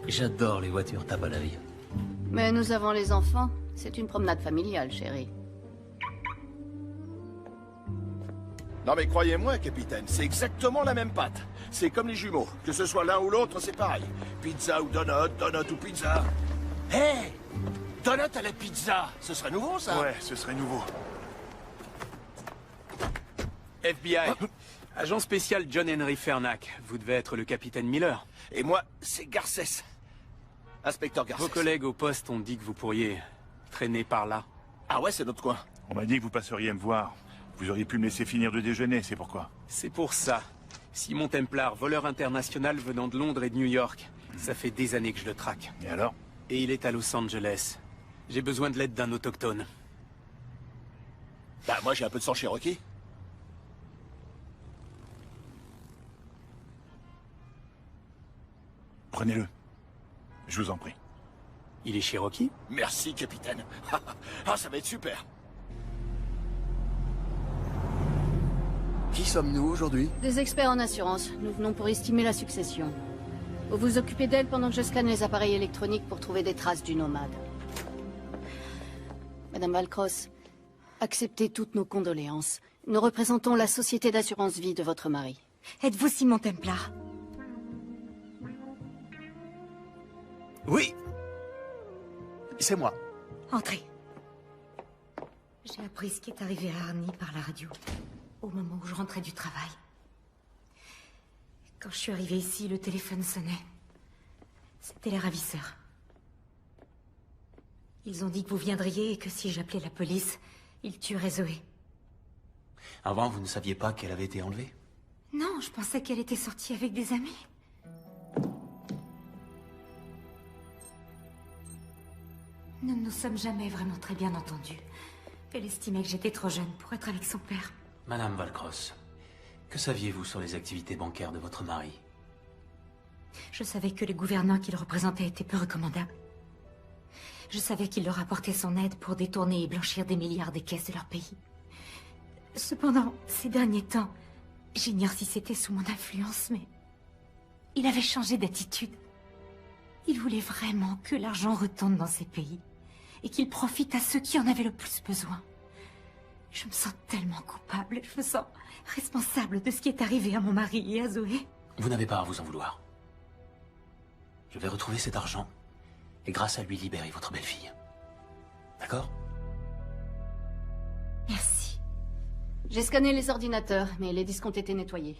J'adore les voitures tape à l'œil. Mais nous avons les enfants. C'est une promenade familiale, chérie. Non mais croyez-moi, capitaine, c'est exactement la même pâte. C'est comme les jumeaux. Que ce soit l'un ou l'autre, c'est pareil. Pizza ou donut, donut ou pizza. Hé hey, donut à la pizza, ce serait nouveau, ça? Ouais, ce serait nouveau. FBI. Agent spécial John Henry Fernac. Vous devez être le capitaine Miller. Et moi, c'est Garcès. Inspecteur Garcès. Vos collègues au poste ont dit que vous pourriez traîner par là. Ah ouais, c'est notre coin. On m'a dit que vous passeriez me voir. Vous auriez pu me laisser finir de déjeuner, c'est pourquoi. C'est pour ça. Simon Templar, voleur international venant de Londres et de New York. Ça fait des années que je le traque. Et alors? Et il est à Los Angeles. J'ai besoin de l'aide d'un autochtone. Bah moi j'ai un peu de sang cherokee. Prenez-le. Je vous en prie. Il est cherokee? Merci, capitaine. Ah, ça va être super. Qui sommes-nous aujourd'hui? Des experts en assurance. Nous venons pour estimer la succession. Vous vous occupez d'elle pendant que je scanne les appareils électroniques pour trouver des traces du nomade. Madame Valcross, acceptez toutes nos condoléances. Nous représentons la société d'assurance vie de votre mari. Êtes-vous Simon Templar? Oui. C'est moi. Entrez. J'ai appris ce qui est arrivé à Arnie par la radio, au moment où je rentrais du travail. Quand je suis arrivée ici, le téléphone sonnait. C'était les ravisseurs. Ils ont dit que vous viendriez et que si j'appelais la police, ils tueraient Zoé. Avant, vous ne saviez pas qu'elle avait été enlevée? Non, je pensais qu'elle était sortie avec des amis. Nous ne nous sommes jamais vraiment très bien entendus. Elle estimait que j'étais trop jeune pour être avec son père. Madame Valcross, que saviez-vous sur les activités bancaires de votre mari? Je savais que les gouvernants qu'il représentait étaient peu recommandables. Je savais qu'il leur apportait son aide pour détourner et blanchir des milliards des caisses de leur pays. Cependant, ces derniers temps, j'ignore si c'était sous mon influence, mais il avait changé d'attitude. Il voulait vraiment que l'argent retourne dans ces pays et qu'il profite à ceux qui en avaient le plus besoin. Je me sens tellement coupable, je me sens responsable de ce qui est arrivé à mon mari et à Zoé. Vous n'avez pas à vous en vouloir. Je vais retrouver cet argent et grâce à lui libérer votre belle-fille. D'accord? Merci. J'ai scanné les ordinateurs, mais les disques ont été nettoyés.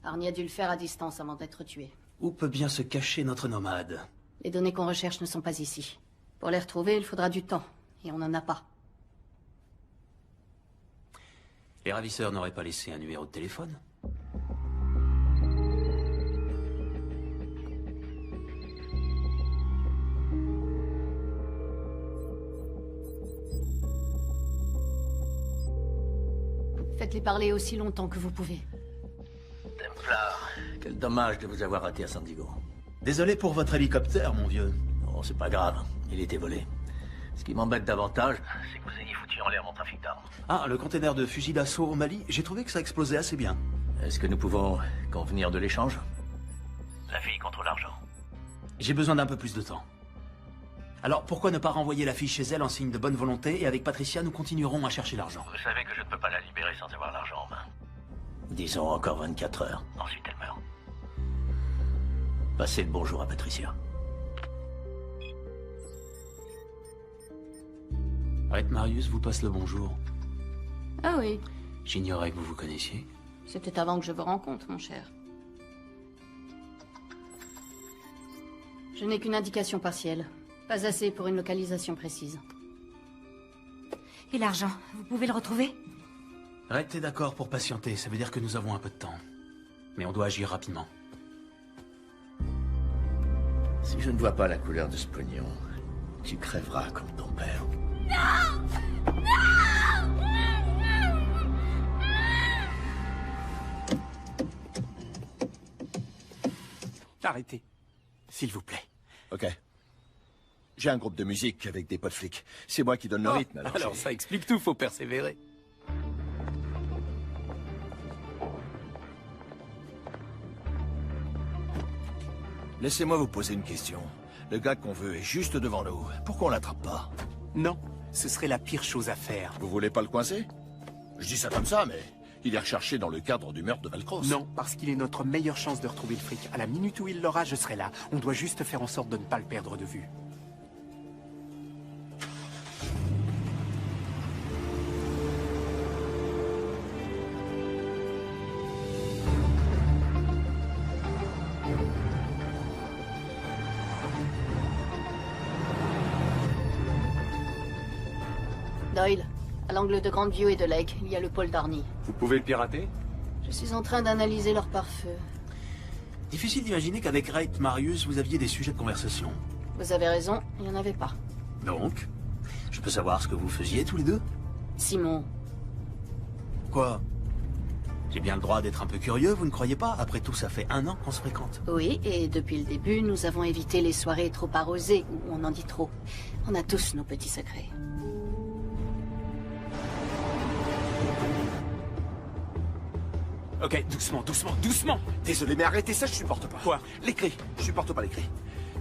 Arnie a dû le faire à distance avant d'être tué. Où peut bien se cacher notre nomade? Les données qu'on recherche ne sont pas ici. Pour les retrouver, il faudra du temps, et on n'en a pas. Les ravisseurs n'auraient pas laissé un numéro de téléphone? Faites-les parler aussi longtemps que vous pouvez. Templar, quel dommage de vous avoir raté à San Diego. Désolé pour votre hélicoptère, mon vieux. Oh, c'est pas grave, il était volé. Ce qui m'embête davantage, c'est que vous ayez foutu en l'air mon trafic d'armes. Ah, le container de fusil d'assaut au Mali, j'ai trouvé que ça explosait assez bien. Est-ce que nous pouvons convenir de l'échange? La fille contre l'argent. J'ai besoin d'un peu plus de temps. Alors, pourquoi ne pas renvoyer la fille chez elle en signe de bonne volonté, et avec Patricia, nous continuerons à chercher l'argent. Vous savez que je ne peux pas la libérer sans avoir l'argent en main. Disons encore 24 heures, ensuite elle meurt. Passez le bonjour à Patricia. Rhett Marius vous passe le bonjour. Ah oui, J'ignorais que vous vous connaissiez. c'était avant que je vous rencontre, mon cher. Je n'ai qu'une indication partielle. Pas assez pour une localisation précise. Et l'argent, vous pouvez le retrouver? Rhett est d'accord pour patienter, ça veut dire que nous avons un peu de temps. Mais on doit agir rapidement. Si je ne vois pas la couleur de ce pognon, tu crèveras comme ton père. Non! Non! Arrêtez, s'il vous plaît. Ok. J'ai un groupe de musique avec des potes flics. C'est moi qui donne le rythme. Alors ça explique tout, faut persévérer. Laissez-moi vous poser une question. Le gars qu'on veut est juste devant nous. Pourquoi on l'attrape pas? Non, ce serait la pire chose à faire. Vous voulez pas le coincer? Je dis ça comme ça, mais il est recherché dans le cadre du meurtre de Valcross. Non, parce qu'il est notre meilleure chance de retrouver le fric. À la minute où il l'aura, je serai là. On doit juste faire en sorte de ne pas le perdre de vue. Doyle, à l'angle de Grandview et de Lake, il y a le pôle d'Arnie. Vous pouvez le pirater? Je suis en train d'analyser leur pare-feu. Difficile d'imaginer qu'avec Rhett Marius, vous aviez des sujets de conversation. Vous avez raison, il n'y en avait pas. Donc, je peux savoir ce que vous faisiez tous les deux? Simon. Quoi? J'ai bien le droit d'être un peu curieux, vous ne croyez pas? Après tout, ça fait 1 an qu'on se fréquente. Oui, et depuis le début, nous avons évité les soirées trop arrosées, où on en dit trop. On a tous nos petits secrets. Ok, doucement, doucement, doucement. Désolé, mais arrêtez ça, je supporte pas. Quoi? Les cris. Je supporte pas les cris.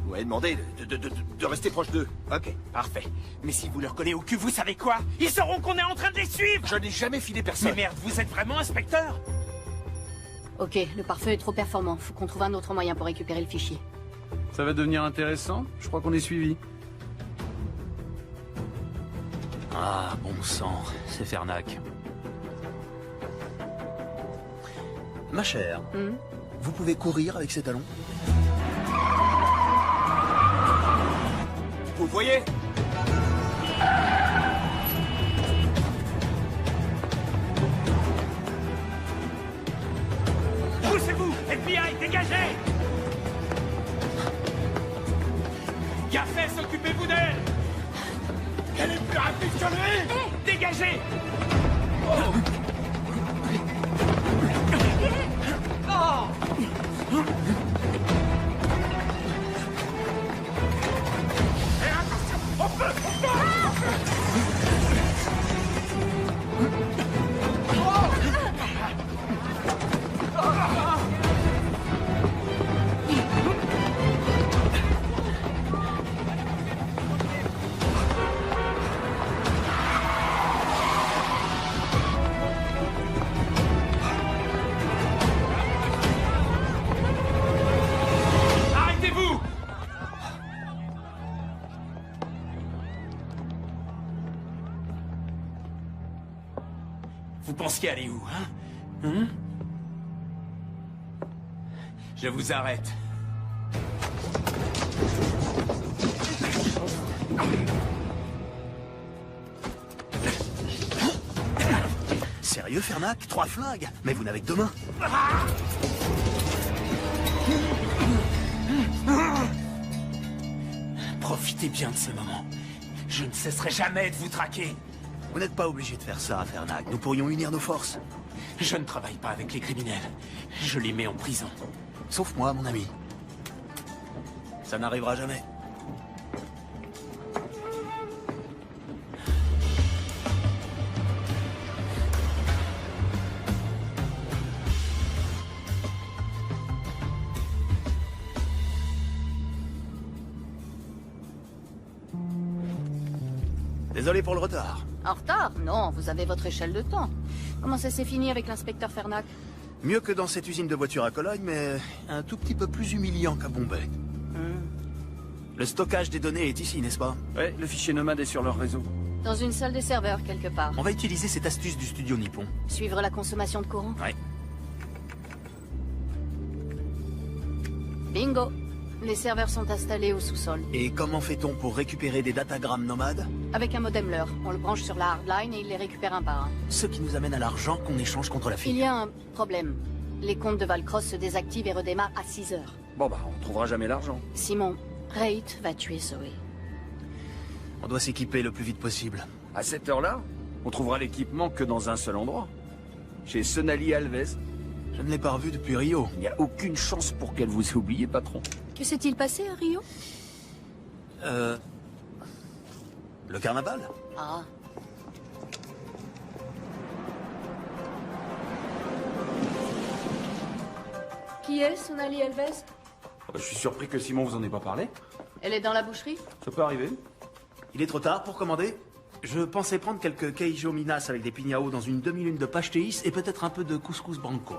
Vous m'avez demandé de rester proche d'eux. Ok, parfait. Mais si vous leur collez au cul, vous savez quoi? Ils sauront qu'on est en train de les suivre. Je n'ai jamais filé personne. Mais merde, vous êtes vraiment inspecteur? Ok, le pare-feu est trop performant. Faut qu'on trouve un autre moyen pour récupérer le fichier. Ça va devenir intéressant. Je crois qu'on est suivi. Ah, bon sang, c'est Fernac. Ma chère, vous pouvez courir avec ces talons? Vous voyez? Poussez-vous! FBI, dégagez! Café, occupez-vous d'elle! Elle est plus rapide que lui! Dégagez! Arrêtez-vous! Vous pensiez aller où, hein? Je vous arrête. Sérieux, Fernac? 3 flingues? Mais vous n'avez que 2 mains. Profitez bien de ce moment. Je ne cesserai jamais de vous traquer. Vous n'êtes pas obligé de faire ça, Fernac. Nous pourrions unir nos forces. Je ne travaille pas avec les criminels. Je les mets en prison. Sauf moi, mon ami. Ça n'arrivera jamais. Désolé pour le retard. En retard? Non, vous avez votre échelle de temps. Comment ça s'est fini avec l'inspecteur Fernac? Mieux que dans cette usine de voitures à Cologne, mais un tout petit peu plus humiliant qu'à Bombay. Le stockage des données est ici, n'est-ce pas? Ouais, le fichier nomade est sur leur réseau. Dans une salle des serveurs, quelque part. On va utiliser cette astuce du studio nippon. Suivre la consommation de courant? Ouais. Bingo! Les serveurs sont installés au sous-sol. Et comment fait-on pour récupérer des datagrammes nomades? Avec un modem LER. On le branche sur la hardline et il les récupère un par un. Ce qui nous amène à l'argent qu'on échange contre la fille. Il y a un problème. Les comptes de Valcross se désactivent et redémarrent à 6 heures. Bon bah, on trouvera jamais l'argent. Simon, Reit va tuer Zoé. On doit s'équiper le plus vite possible. À cette heure-là, on trouvera l'équipement que dans un seul endroit. Chez Sonali Alves. Je ne l'ai pas revu depuis Rio. Il n'y a aucune chance pour qu'elle vous ait oublié, patron. Que s'est-il passé à Rio? Le carnaval? Ah. Qui est Sonali Alves? Je suis surpris que Simon vous en ait pas parlé. Elle est dans la boucherie? Ça peut arriver. Il est trop tard pour commander? Je pensais prendre quelques queijo minas avec des pignao dans une demi-lune de pastéis et peut-être un peu de couscous branco.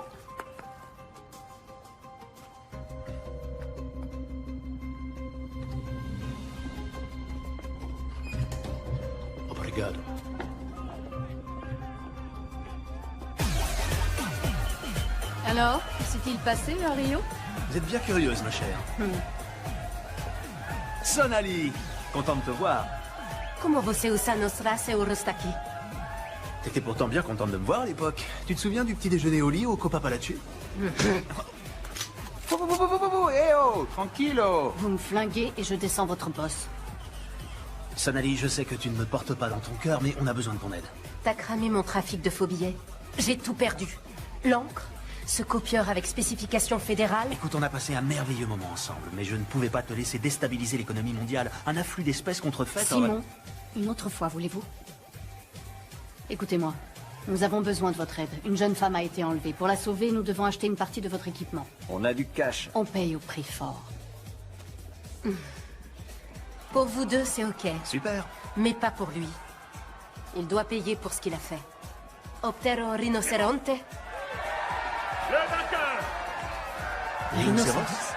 Obrigado. Alors, que s'est-il passé à Rio? Vous êtes bien curieuse, ma chère. Sonali, content de te voir. Comment você usa nos euros aqui? T'étais pourtant bien contente de me voir à l'époque. Tu te souviens du petit déjeuner au lit au Copa Palachu? Eh oh, tranquillo. Vous me flinguez et je descends votre boss. Sonali, je sais que tu ne me portes pas dans ton cœur, mais on a besoin de ton aide. T'as cramé mon trafic de faux billets. J'ai tout perdu. L'encre, ce copieur avec spécification fédérale. Écoute, on a passé un merveilleux moment ensemble, mais je ne pouvais pas te laisser déstabiliser l'économie mondiale. Un afflux d'espèces contrefaites... Simon, une autre fois, voulez-vous? Écoutez-moi, nous avons besoin de votre aide. Une jeune femme a été enlevée. Pour la sauver, nous devons acheter une partie de votre équipement. On a du cash. On paye au prix fort. Pour vous deux, c'est ok. Super. Mais pas pour lui. Il doit payer pour ce qu'il a fait. Optero rinoceronte. Le vainqueur! Rhinocéros?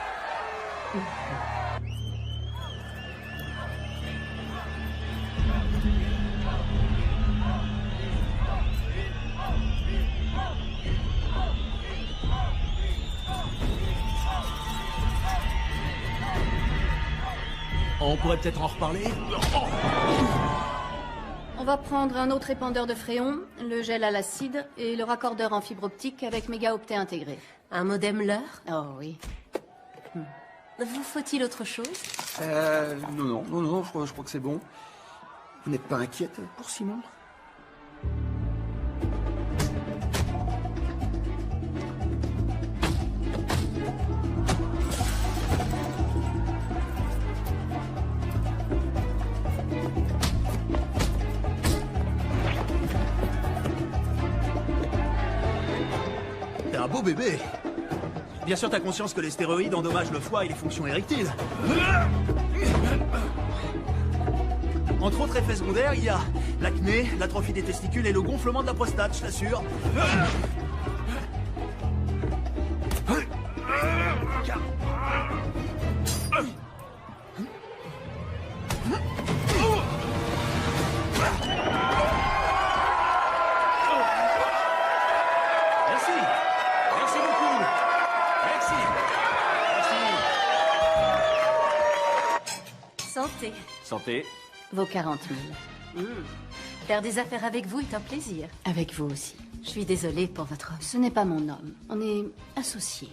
pourrait peut-être en reparler. On va prendre un autre épandeur de fréon, le gel à l'acide et le raccordeur en fibre optique avec mégaoctets intégré. Un modem leurre? Oh oui. Vous faut-il autre chose? Non, je crois que c'est bon. Vous n'êtes pas inquiète pour Simon? T'es un beau bébé. Bien sûr, t'as conscience que les stéroïdes endommagent le foie et les fonctions érectiles. Entre autres effets secondaires, il y a l'acné, l'atrophie des testicules et le gonflement de la prostate, je t'assure. Merci. Merci beaucoup. Merci. Santé. Santé. Vos 40 000. Faire des affaires avec vous est un plaisir. Avec vous aussi. Je suis désolée pour votre homme. Ce n'est pas mon homme. On est associés.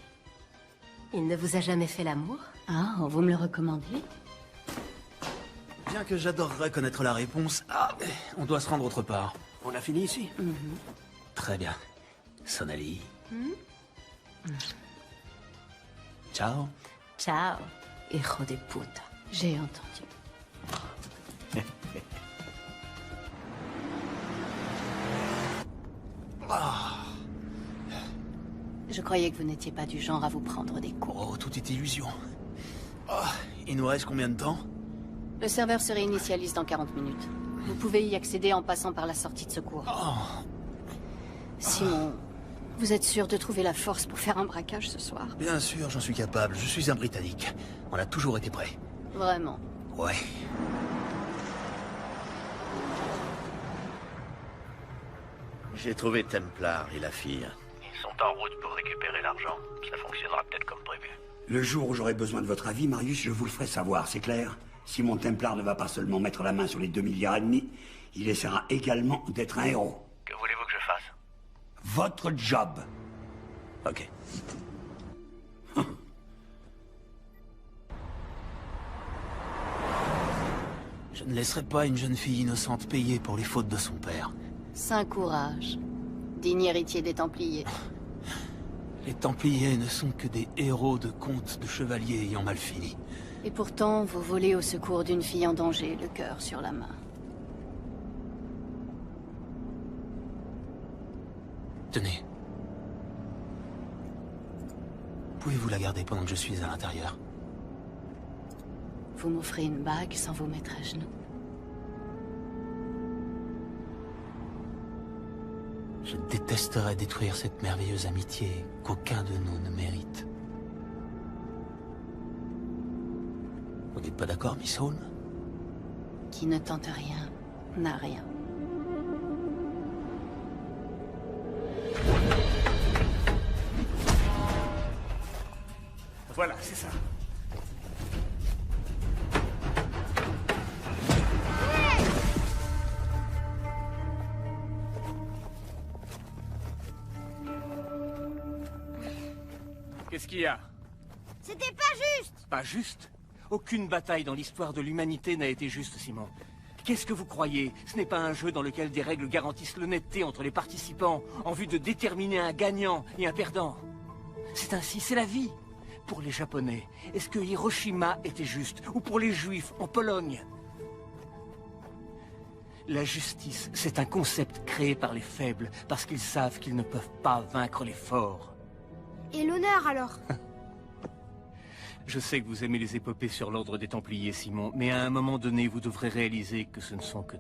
Il ne vous a jamais fait l'amour? Ah, vous me le recommandez? Bien que j'adorerais connaître la réponse, on doit se rendre autre part. On a fini ici? Très bien. Sonali. Ciao. Ciao, hijo de puta. J'ai entendu. Je croyais que vous n'étiez pas du genre à vous prendre des coups. Oh, tout est illusion. Il nous reste combien de temps? Le serveur se réinitialise dans 40 minutes. Vous pouvez y accéder en passant par la sortie de secours. Simon, vous êtes sûr de trouver la force pour faire un braquage ce soir? Bien sûr, j'en suis capable. Je suis un Britannique. On a toujours été prêts. Vraiment? Ouais. J'ai trouvé Templar et la fille. Ils sont en route pour récupérer l'argent. Ça fonctionnera peut-être comme prévu. Le jour où j'aurai besoin de votre avis, Marius, je vous le ferai savoir, c'est clair? Si mon Templar ne va pas seulement mettre la main sur les 2,5 milliards, il essaiera également d'être un héros. Que voulez-vous que je fasse? Votre job. Ok. Je ne laisserai pas une jeune fille innocente payer pour les fautes de son père. Saint courage. Digne héritier des Templiers. Les Templiers ne sont que des héros de contes de chevaliers ayant mal fini. Et pourtant, vous volez au secours d'une fille en danger, le cœur sur la main. Tenez. Pouvez-vous la garder pendant que je suis à l'intérieur? Vous m'offrez une bague sans vous mettre à genoux. Je détesterais détruire cette merveilleuse amitié qu'aucun de nous ne mérite. Vous n'êtes pas d'accord, Miss Holmes? Qui ne tente rien, n'a rien. Voilà, c'est ça. Qu'est-ce qu'il y a? C'était pas juste! Pas juste? Aucune bataille dans l'histoire de l'humanité n'a été juste, Simon. Qu'est-ce que vous croyez? Ce n'est pas un jeu dans lequel des règles garantissent l'honnêteté entre les participants en vue de déterminer un gagnant et un perdant. C'est ainsi, c'est la vie. Pour les Japonais, est-ce que Hiroshima était juste? Ou pour les Juifs, en Pologne? La justice, c'est un concept créé par les faibles, parce qu'ils savent qu'ils ne peuvent pas vaincre les forts. Et l'honneur alors? Je sais que vous aimez les épopées sur l'ordre des Templiers, Simon, mais à un moment donné, vous devrez réaliser que ce ne sont que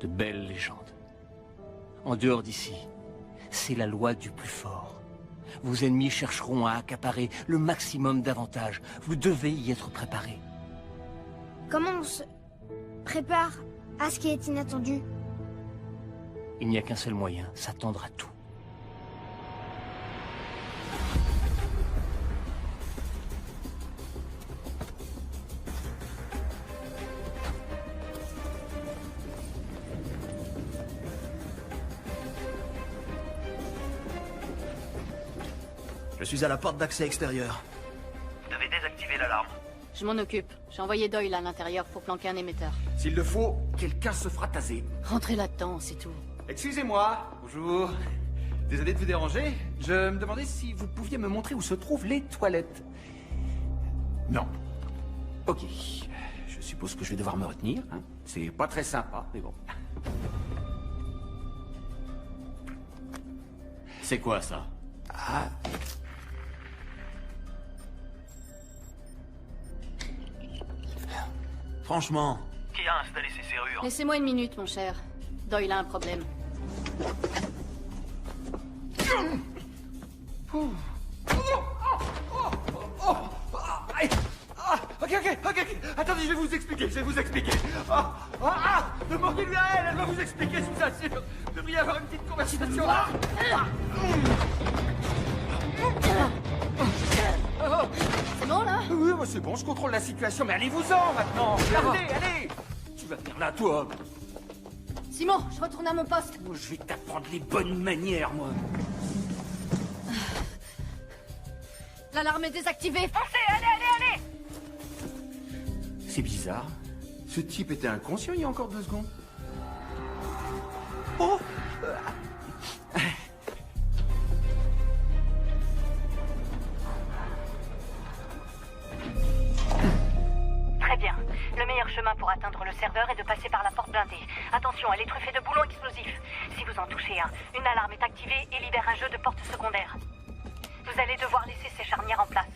de belles légendes. En dehors d'ici, c'est la loi du plus fort. Vos ennemis chercheront à accaparer le maximum d'avantages. Vous devez y être préparé. Comment on se prépare à ce qui est inattendu? Il n'y a qu'un seul moyen, s'attendre à tout. Je suis à la porte d'accès extérieur. Vous devez désactiver l'alarme. Je m'en occupe. J'ai envoyé Doyle à l'intérieur pour planquer un émetteur. S'il le faut, quelqu'un se fera taser. Rentrez là-dedans, c'est tout. Excusez-moi. Bonjour. Désolé de vous déranger. Je me demandais si vous pouviez me montrer où se trouvent les toilettes. Non. Ok. Je suppose que je vais devoir me retenir. Hein. C'est pas très sympa, mais bon. C'est quoi ça? Ah. Franchement. Qui a installé ces serrures? Laissez-moi une minute, mon cher. Doyle a un problème. Ok. Attendez, je vais vous expliquer. Demandez-lui à elle, elle va vous expliquer, je vous assure. Vous devriez avoir une petite conversation là. C'est bon, là? Oui, bah, c'est bon, je contrôle la situation, mais allez-vous-en maintenant. Allez. Tu vas venir là, toi. Simon, je retourne à mon poste. Moi, je vais t'apprendre les bonnes manières, moi. L'alarme est désactivée. Foncez, allez! C'est bizarre. Ce type était inconscient il y a encore 2 secondes. Oh! Très bien. Le meilleur chemin pour atteindre le serveur est de passer par la porte blindée. Attention, elle est truffée de boulons explosifs. Si vous en touchez un, une alarme est activée et libère un jeu de portes secondaires. Vous allez devoir laisser ces charnières en place.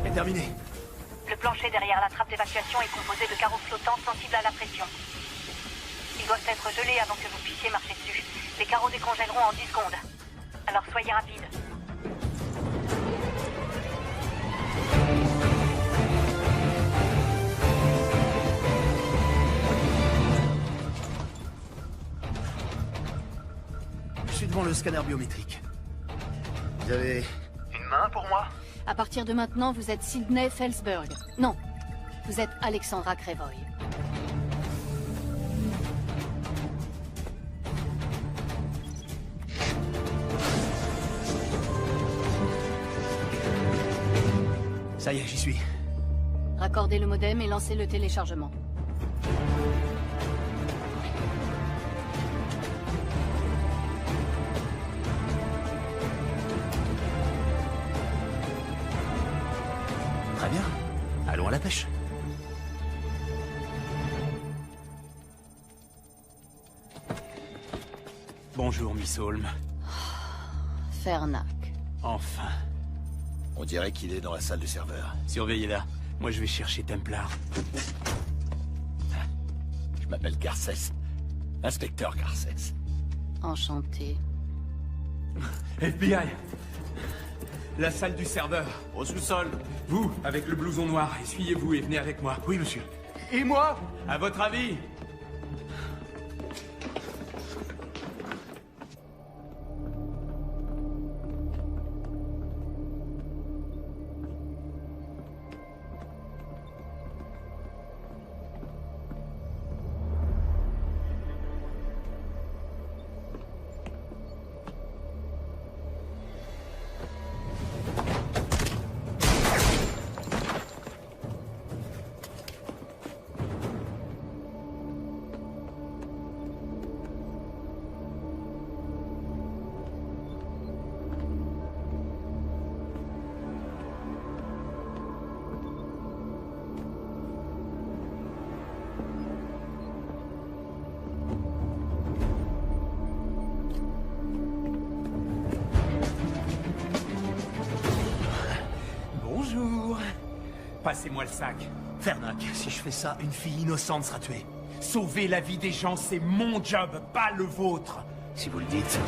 C'est terminé. Le plancher derrière la trappe d'évacuation est composé de carreaux flottants sensibles à la pression. Ils doivent être gelés avant que vous puissiez marcher dessus. Les carreaux décongèleront en 10 secondes. Alors soyez rapide. Je suis devant le scanner biométrique. Vous avez une main pour moi? À partir de maintenant, vous êtes Sydney Felsberg. Non, vous êtes Alexandra Krevoy. Ça y est, j'y suis. Raccordez le modem et lancez le téléchargement. Très bien. Allons à la pêche. Bonjour, Miss Holm. Fernac. Enfin. On dirait qu'il est dans la salle du serveur. Surveillez-la. Moi, je vais chercher Templar. Je m'appelle Garcès. Inspecteur Garcès. Enchanté. FBI! La salle du serveur. Au sous-sol. Vous, avec le blouson noir, essuyez-vous et venez avec moi. Oui, monsieur. Et moi? À votre avis? Bonjour. Passez-moi le sac. Fernac, si je fais ça, une fille innocente sera tuée. Sauver la vie des gens, c'est mon job, pas le vôtre. Si vous le dites.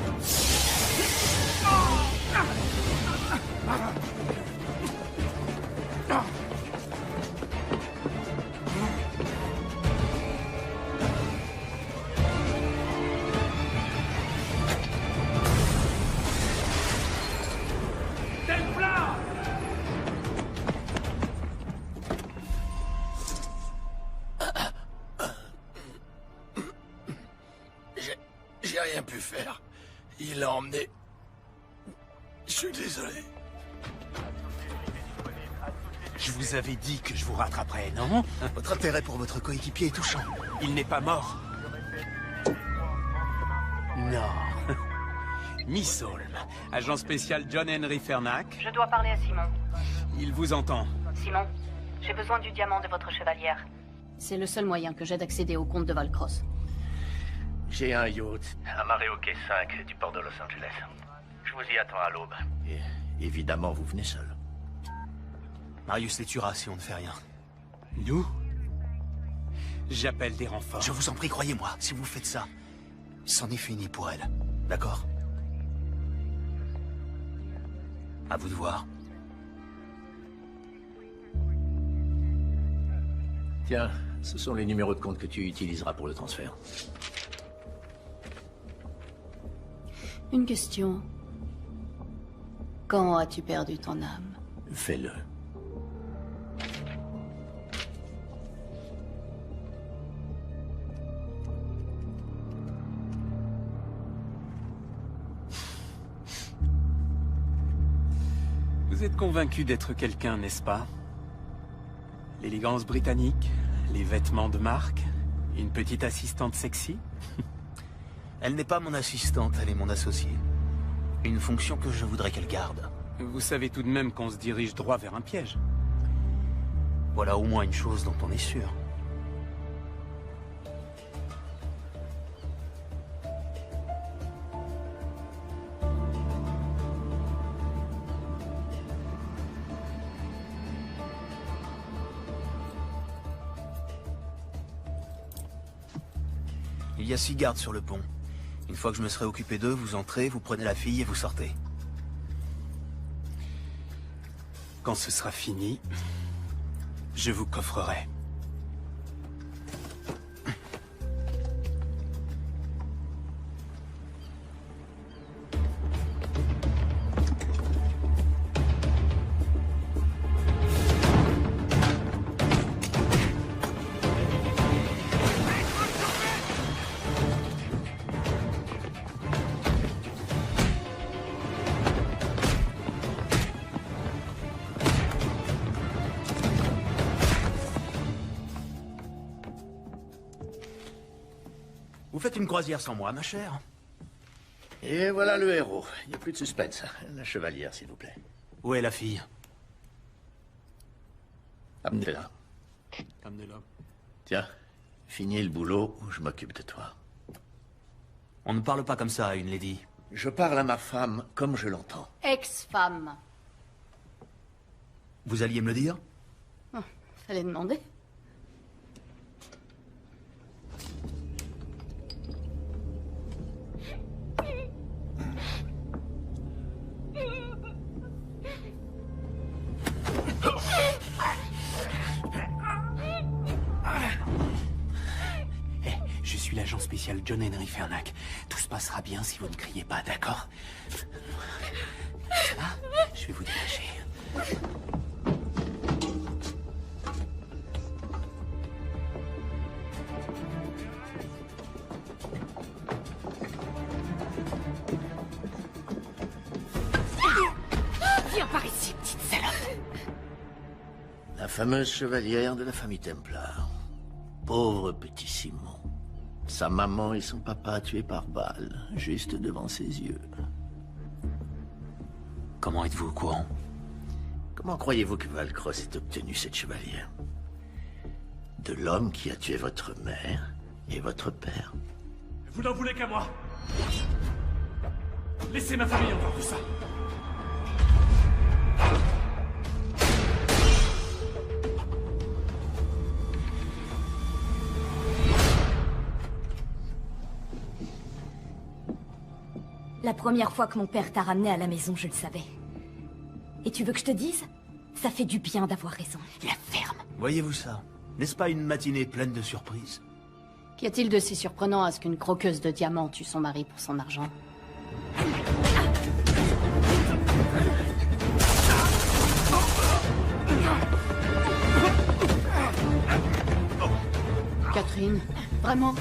Templar! faire. Il l'a emmené. Je suis désolé. Je vous avais dit que je vous rattraperais, non? Votre intérêt pour votre coéquipier est touchant. Il n'est pas mort. Non. Miss Holm, agent spécial John Henry Fernac. Je dois parler à Simon. Il vous entend. Simon, j'ai besoin du diamant de votre chevalière. C'est le seul moyen que j'ai d'accéder au compte de Valcross. J'ai un yacht amarré au quai 5 du port de Los Angeles. Je vous y attends à l'aube. Et évidemment, vous venez seul. Marius les tuera si on ne fait rien. Nous? J'appelle des renforts. Je vous en prie, croyez-moi, si vous faites ça, c'en est fini pour elle. D'accord? À vous de voir. Tiens, ce sont les numéros de compte que tu utiliseras pour le transfert. Une question. Quand as-tu perdu ton âme? Fais-le. Vous êtes convaincu d'être quelqu'un, n'est-ce pas? L'élégance britannique, les vêtements de marque, une petite assistante sexy? Elle n'est pas mon assistante, elle est mon associée. Une fonction que je voudrais qu'elle garde. Vous savez tout de même qu'on se dirige droit vers un piège. Voilà au moins une chose dont on est sûr. Il y a 6 gardes sur le pont. Une fois que je me serai occupé d'eux, vous entrez, vous prenez la fille et vous sortez. Quand ce sera fini, je vous coffrerai. Vous faites une croisière sans moi, ma chère? Et voilà le héros. Il n'y a plus de suspense. La chevalière, s'il vous plaît. Où est la fille? Amenez-la. Amenez-la. Tiens, finis le boulot ou je m'occupe de toi. On ne parle pas comme ça à une lady. Je parle à ma femme comme je l'entends. Ex-femme. Vous alliez me le dire? Oh, fallait demander. Je suis l'agent spécial John Henry Fernac. Tout se passera bien si vous ne criez pas, d'accord? Ça va? Je vais vous dégager. Viens par ici, petite salope. La fameuse chevalière de la famille Templar. Pauvre petit Simon. Sa maman et son papa tués par balle, juste devant ses yeux. Comment êtes-vous au courant? Comment croyez-vous que Valcross ait obtenu cette chevalière? De l'homme qui a tué votre mère et votre père. Vous n'en voulez qu'à moi. Laissez ma famille entendre tout ça. La première fois que mon père t'a ramené à la maison, je le savais. Et tu veux que je te dise? Ça fait du bien d'avoir raison. La ferme. Voyez-vous ça? N'est-ce pas une matinée pleine de surprises? Qu'y a-t-il de si surprenant à ce qu'une croqueuse de diamants tue son mari pour son argent? Catherine, vraiment?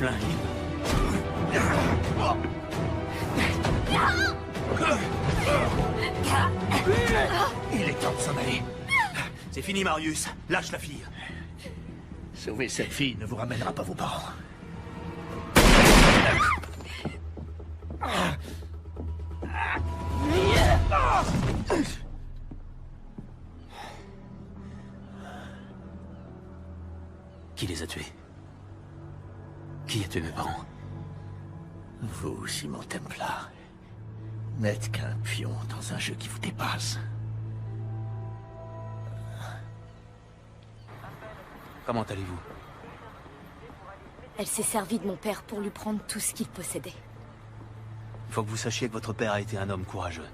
flingue. Il est temps de s'en aller. C'est fini, Marius. Lâche la fille. Sauver cette fille ne vous ramènera pas vos parents. Qui les a tués? Qui a tué mes parents? Vous, Simon Templar, n'êtes qu'un pion dans un jeu qui vous dépasse. Comment allez-vous? Elle s'est servie de mon père pour lui prendre tout ce qu'il possédait. Il faut que vous sachiez que votre père a été un homme courageux.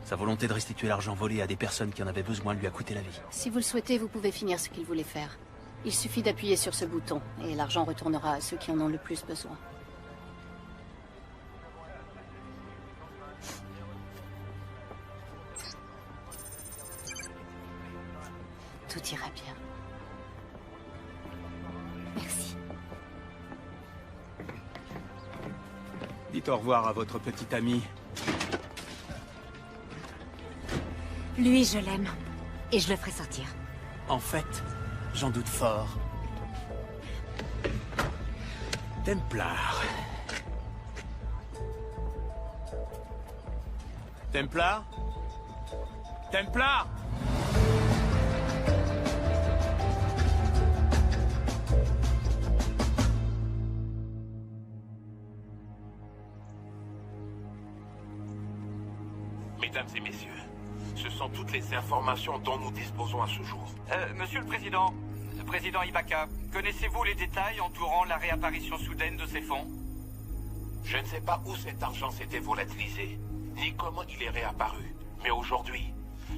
Sa volonté de restituer l'argent volé à des personnes qui en avaient besoin lui a coûté la vie. Si vous le souhaitez, vous pouvez finir ce qu'il voulait faire. Il suffit d'appuyer sur ce bouton, et l'argent retournera à ceux qui en ont le plus besoin. Tout ira bien. Merci. Dites au revoir à votre petit ami. Lui, je l'aime. Et je le ferai sortir. En fait, j'en doute fort. Templar. Templar? Templar? Mesdames et messieurs, ce sont toutes les informations dont nous disposons à ce jour. Monsieur le Président Ibaka, connaissez-vous les détails entourant la réapparition soudaine de ces fonds? Je ne sais pas où cet argent s'était volatilisé, ni comment il est réapparu. Mais aujourd'hui,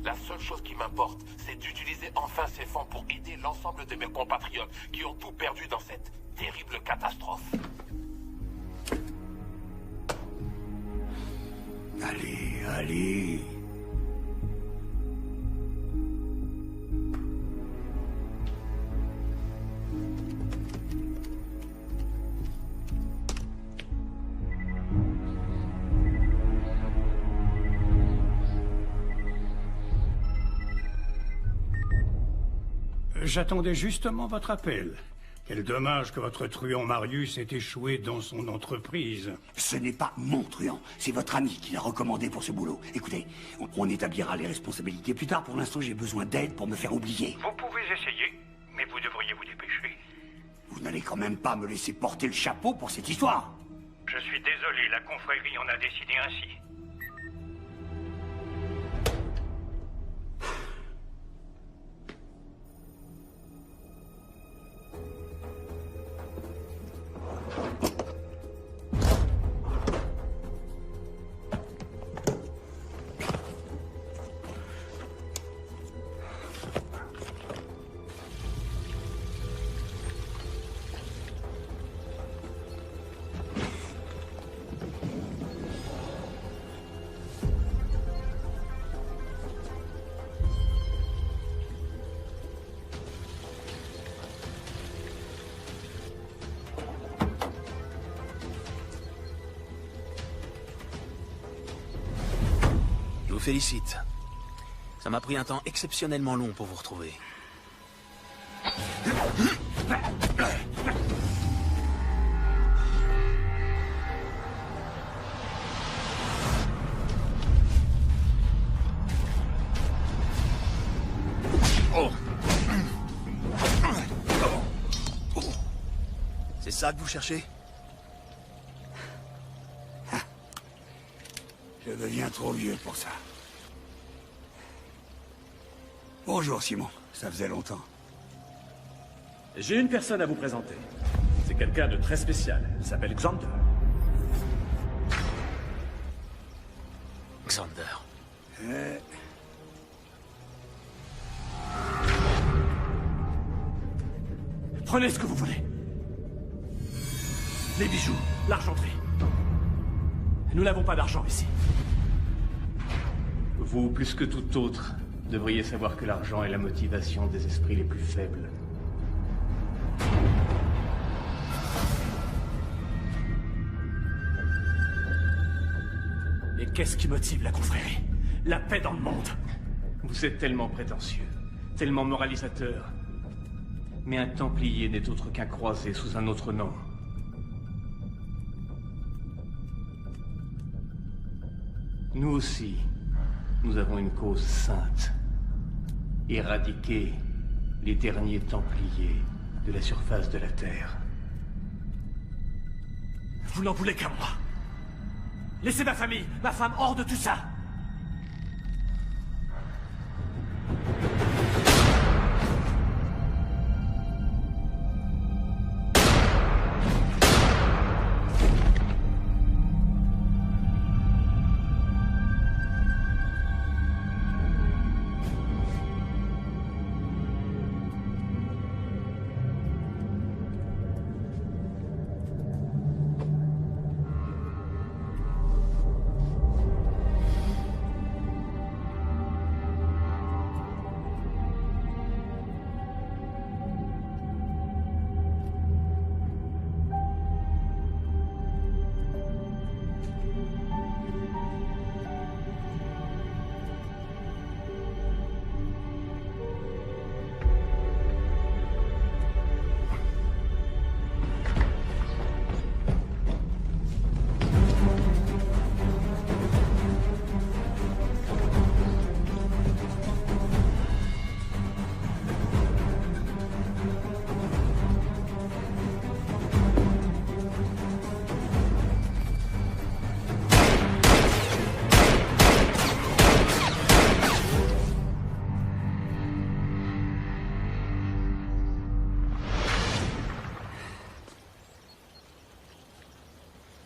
la seule chose qui m'importe, c'est d'utiliser enfin ces fonds pour aider l'ensemble de mes compatriotes qui ont tout perdu dans cette terrible catastrophe. Allez, allez. J'attendais justement votre appel. Quel dommage que votre truand Marius ait échoué dans son entreprise. Ce n'est pas mon truand, c'est votre ami qui l'a recommandé pour ce boulot. Écoutez, on établira les responsabilités plus tard. Pour l'instant, j'ai besoin d'aide pour me faire oublier. Vous pouvez essayer, mais vous devriez vous dépêcher. Vous n'allez quand même pas me laisser porter le chapeau pour cette histoire. Je suis désolé, la confrérie en a décidé ainsi. Je vous félicite. Ça m'a pris un temps exceptionnellement long pour vous retrouver. C'est ça que vous cherchez? Je deviens trop vieux pour ça. Bonjour, Simon. Ça faisait longtemps. J'ai une personne à vous présenter. C'est quelqu'un de très spécial. Il s'appelle Xander. Xander. Prenez ce que vous voulez. Les bijoux, l'argenterie. Nous n'avons pas d'argent ici. Vous, plus que tout autre, devriez savoir que l'argent est la motivation des esprits les plus faibles. Et qu'est-ce qui motive la confrérie? La paix dans le monde. Vous êtes tellement prétentieux, tellement moralisateur. Mais un Templier n'est autre qu'un croisé sous un autre nom. Nous aussi, nous avons une cause sainte. Éradiquer les derniers Templiers de la surface de la Terre. Vous n'en voulez qu'à moi. Laissez ma famille, ma femme hors de tout ça.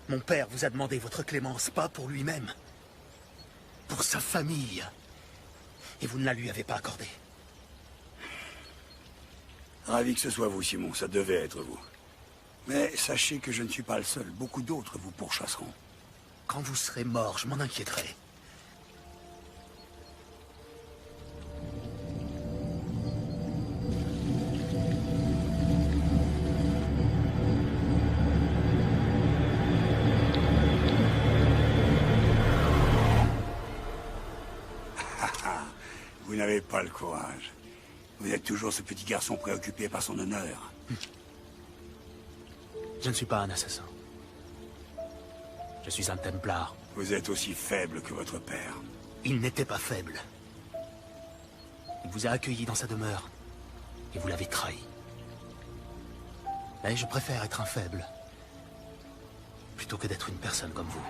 Mon père vous a demandé votre clémence, pas pour lui-même. Pour sa famille. Et vous ne la lui avez pas accordée. Ravi que ce soit vous, Simon. Ça devait être vous. Mais sachez que je ne suis pas le seul. Beaucoup d'autres vous pourchasseront. Quand vous serez mort, je m'en inquiéterai. Vous n'avez pas le courage. Vous êtes toujours ce petit garçon préoccupé par son honneur. Je ne suis pas un assassin. Je suis un Templar. Vous êtes aussi faible que votre père. Il n'était pas faible. Il vous a accueilli dans sa demeure. Et vous l'avez trahi. Mais je préfère être un faible. Plutôt que d'être une personne comme vous.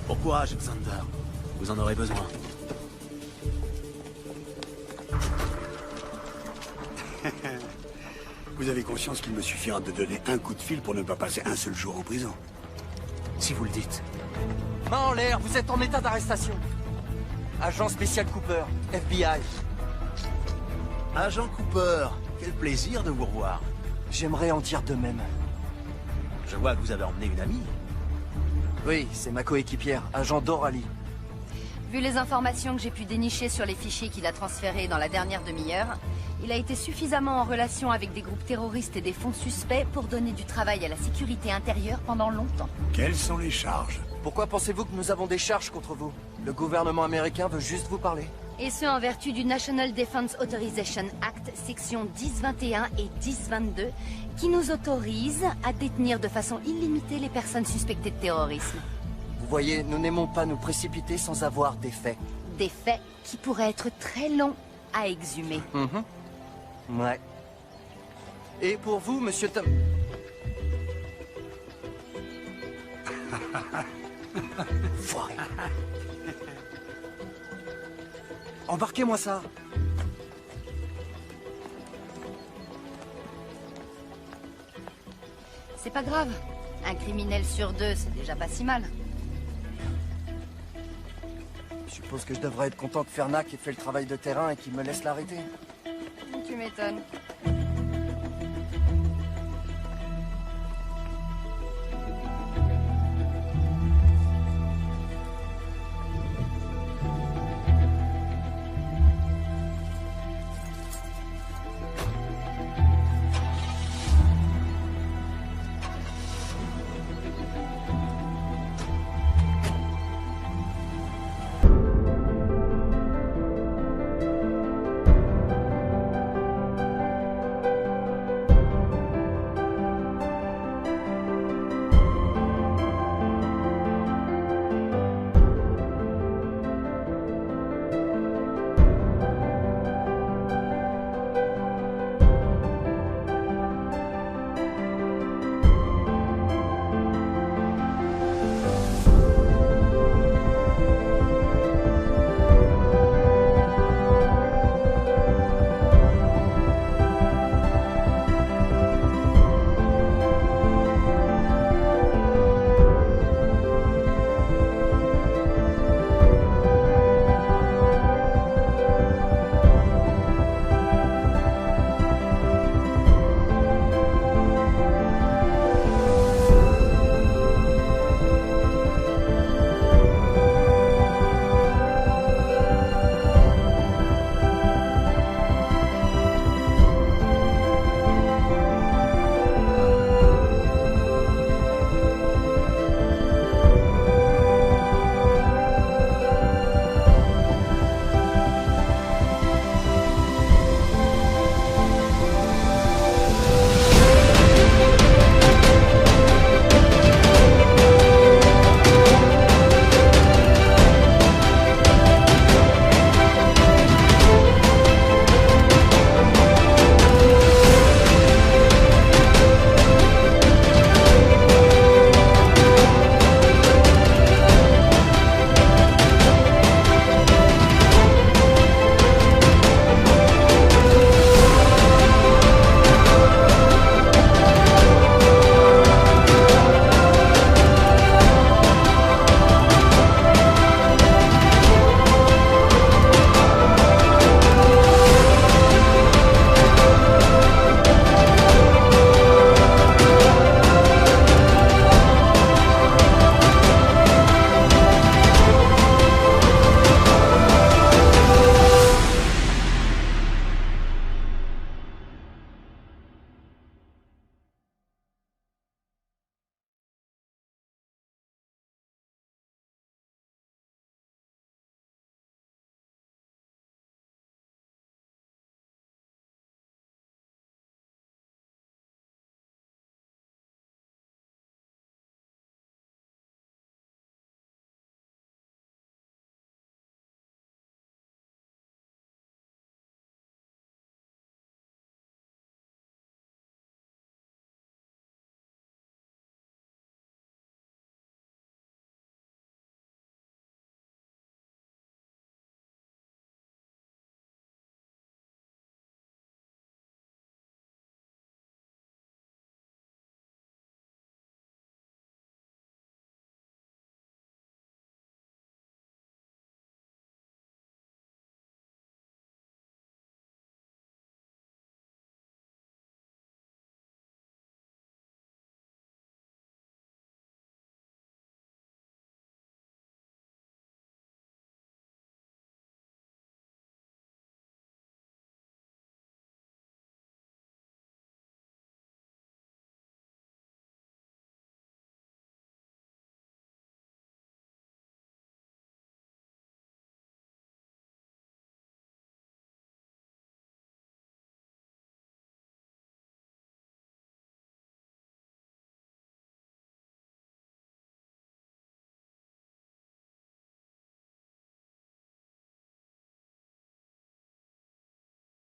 Bon courage, Xander. Vous en aurez besoin. Vous avez conscience qu'il me suffira de donner un coup de fil pour ne pas passer un seul jour en prison. Si vous le dites. Main en l'air, vous êtes en état d'arrestation. Agent spécial Cooper, FBI. Agent Cooper, quel plaisir de vous revoir. J'aimerais en dire de même. Je vois que vous avez emmené une amie. Oui, c'est ma coéquipière, agent Doralie. Vu les informations que j'ai pu dénicher sur les fichiers qu'il a transférés dans la dernière demi-heure, il a été suffisamment en relation avec des groupes terroristes et des fonds suspects pour donner du travail à la sécurité intérieure pendant longtemps. Quelles sont les charges? Pourquoi pensez-vous que nous avons des charges contre vous? Le gouvernement américain veut juste vous parler. Et ce en vertu du National Defense Authorization Act, section 1021 et 1022, qui nous autorise à détenir de façon illimitée les personnes suspectées de terrorisme. Vous voyez, nous n'aimons pas nous précipiter sans avoir des faits. Des faits qui pourraient être très longs à exhumer. Ouais. Et pour vous, monsieur Tom... Foiré. Embarquez-moi ça. C'est pas grave. Un criminel sur deux, c'est déjà pas si mal. Je suppose que je devrais être content que Fernac ait fait le travail de terrain et qu'il me laisse l'arrêter. Tu m'étonnes.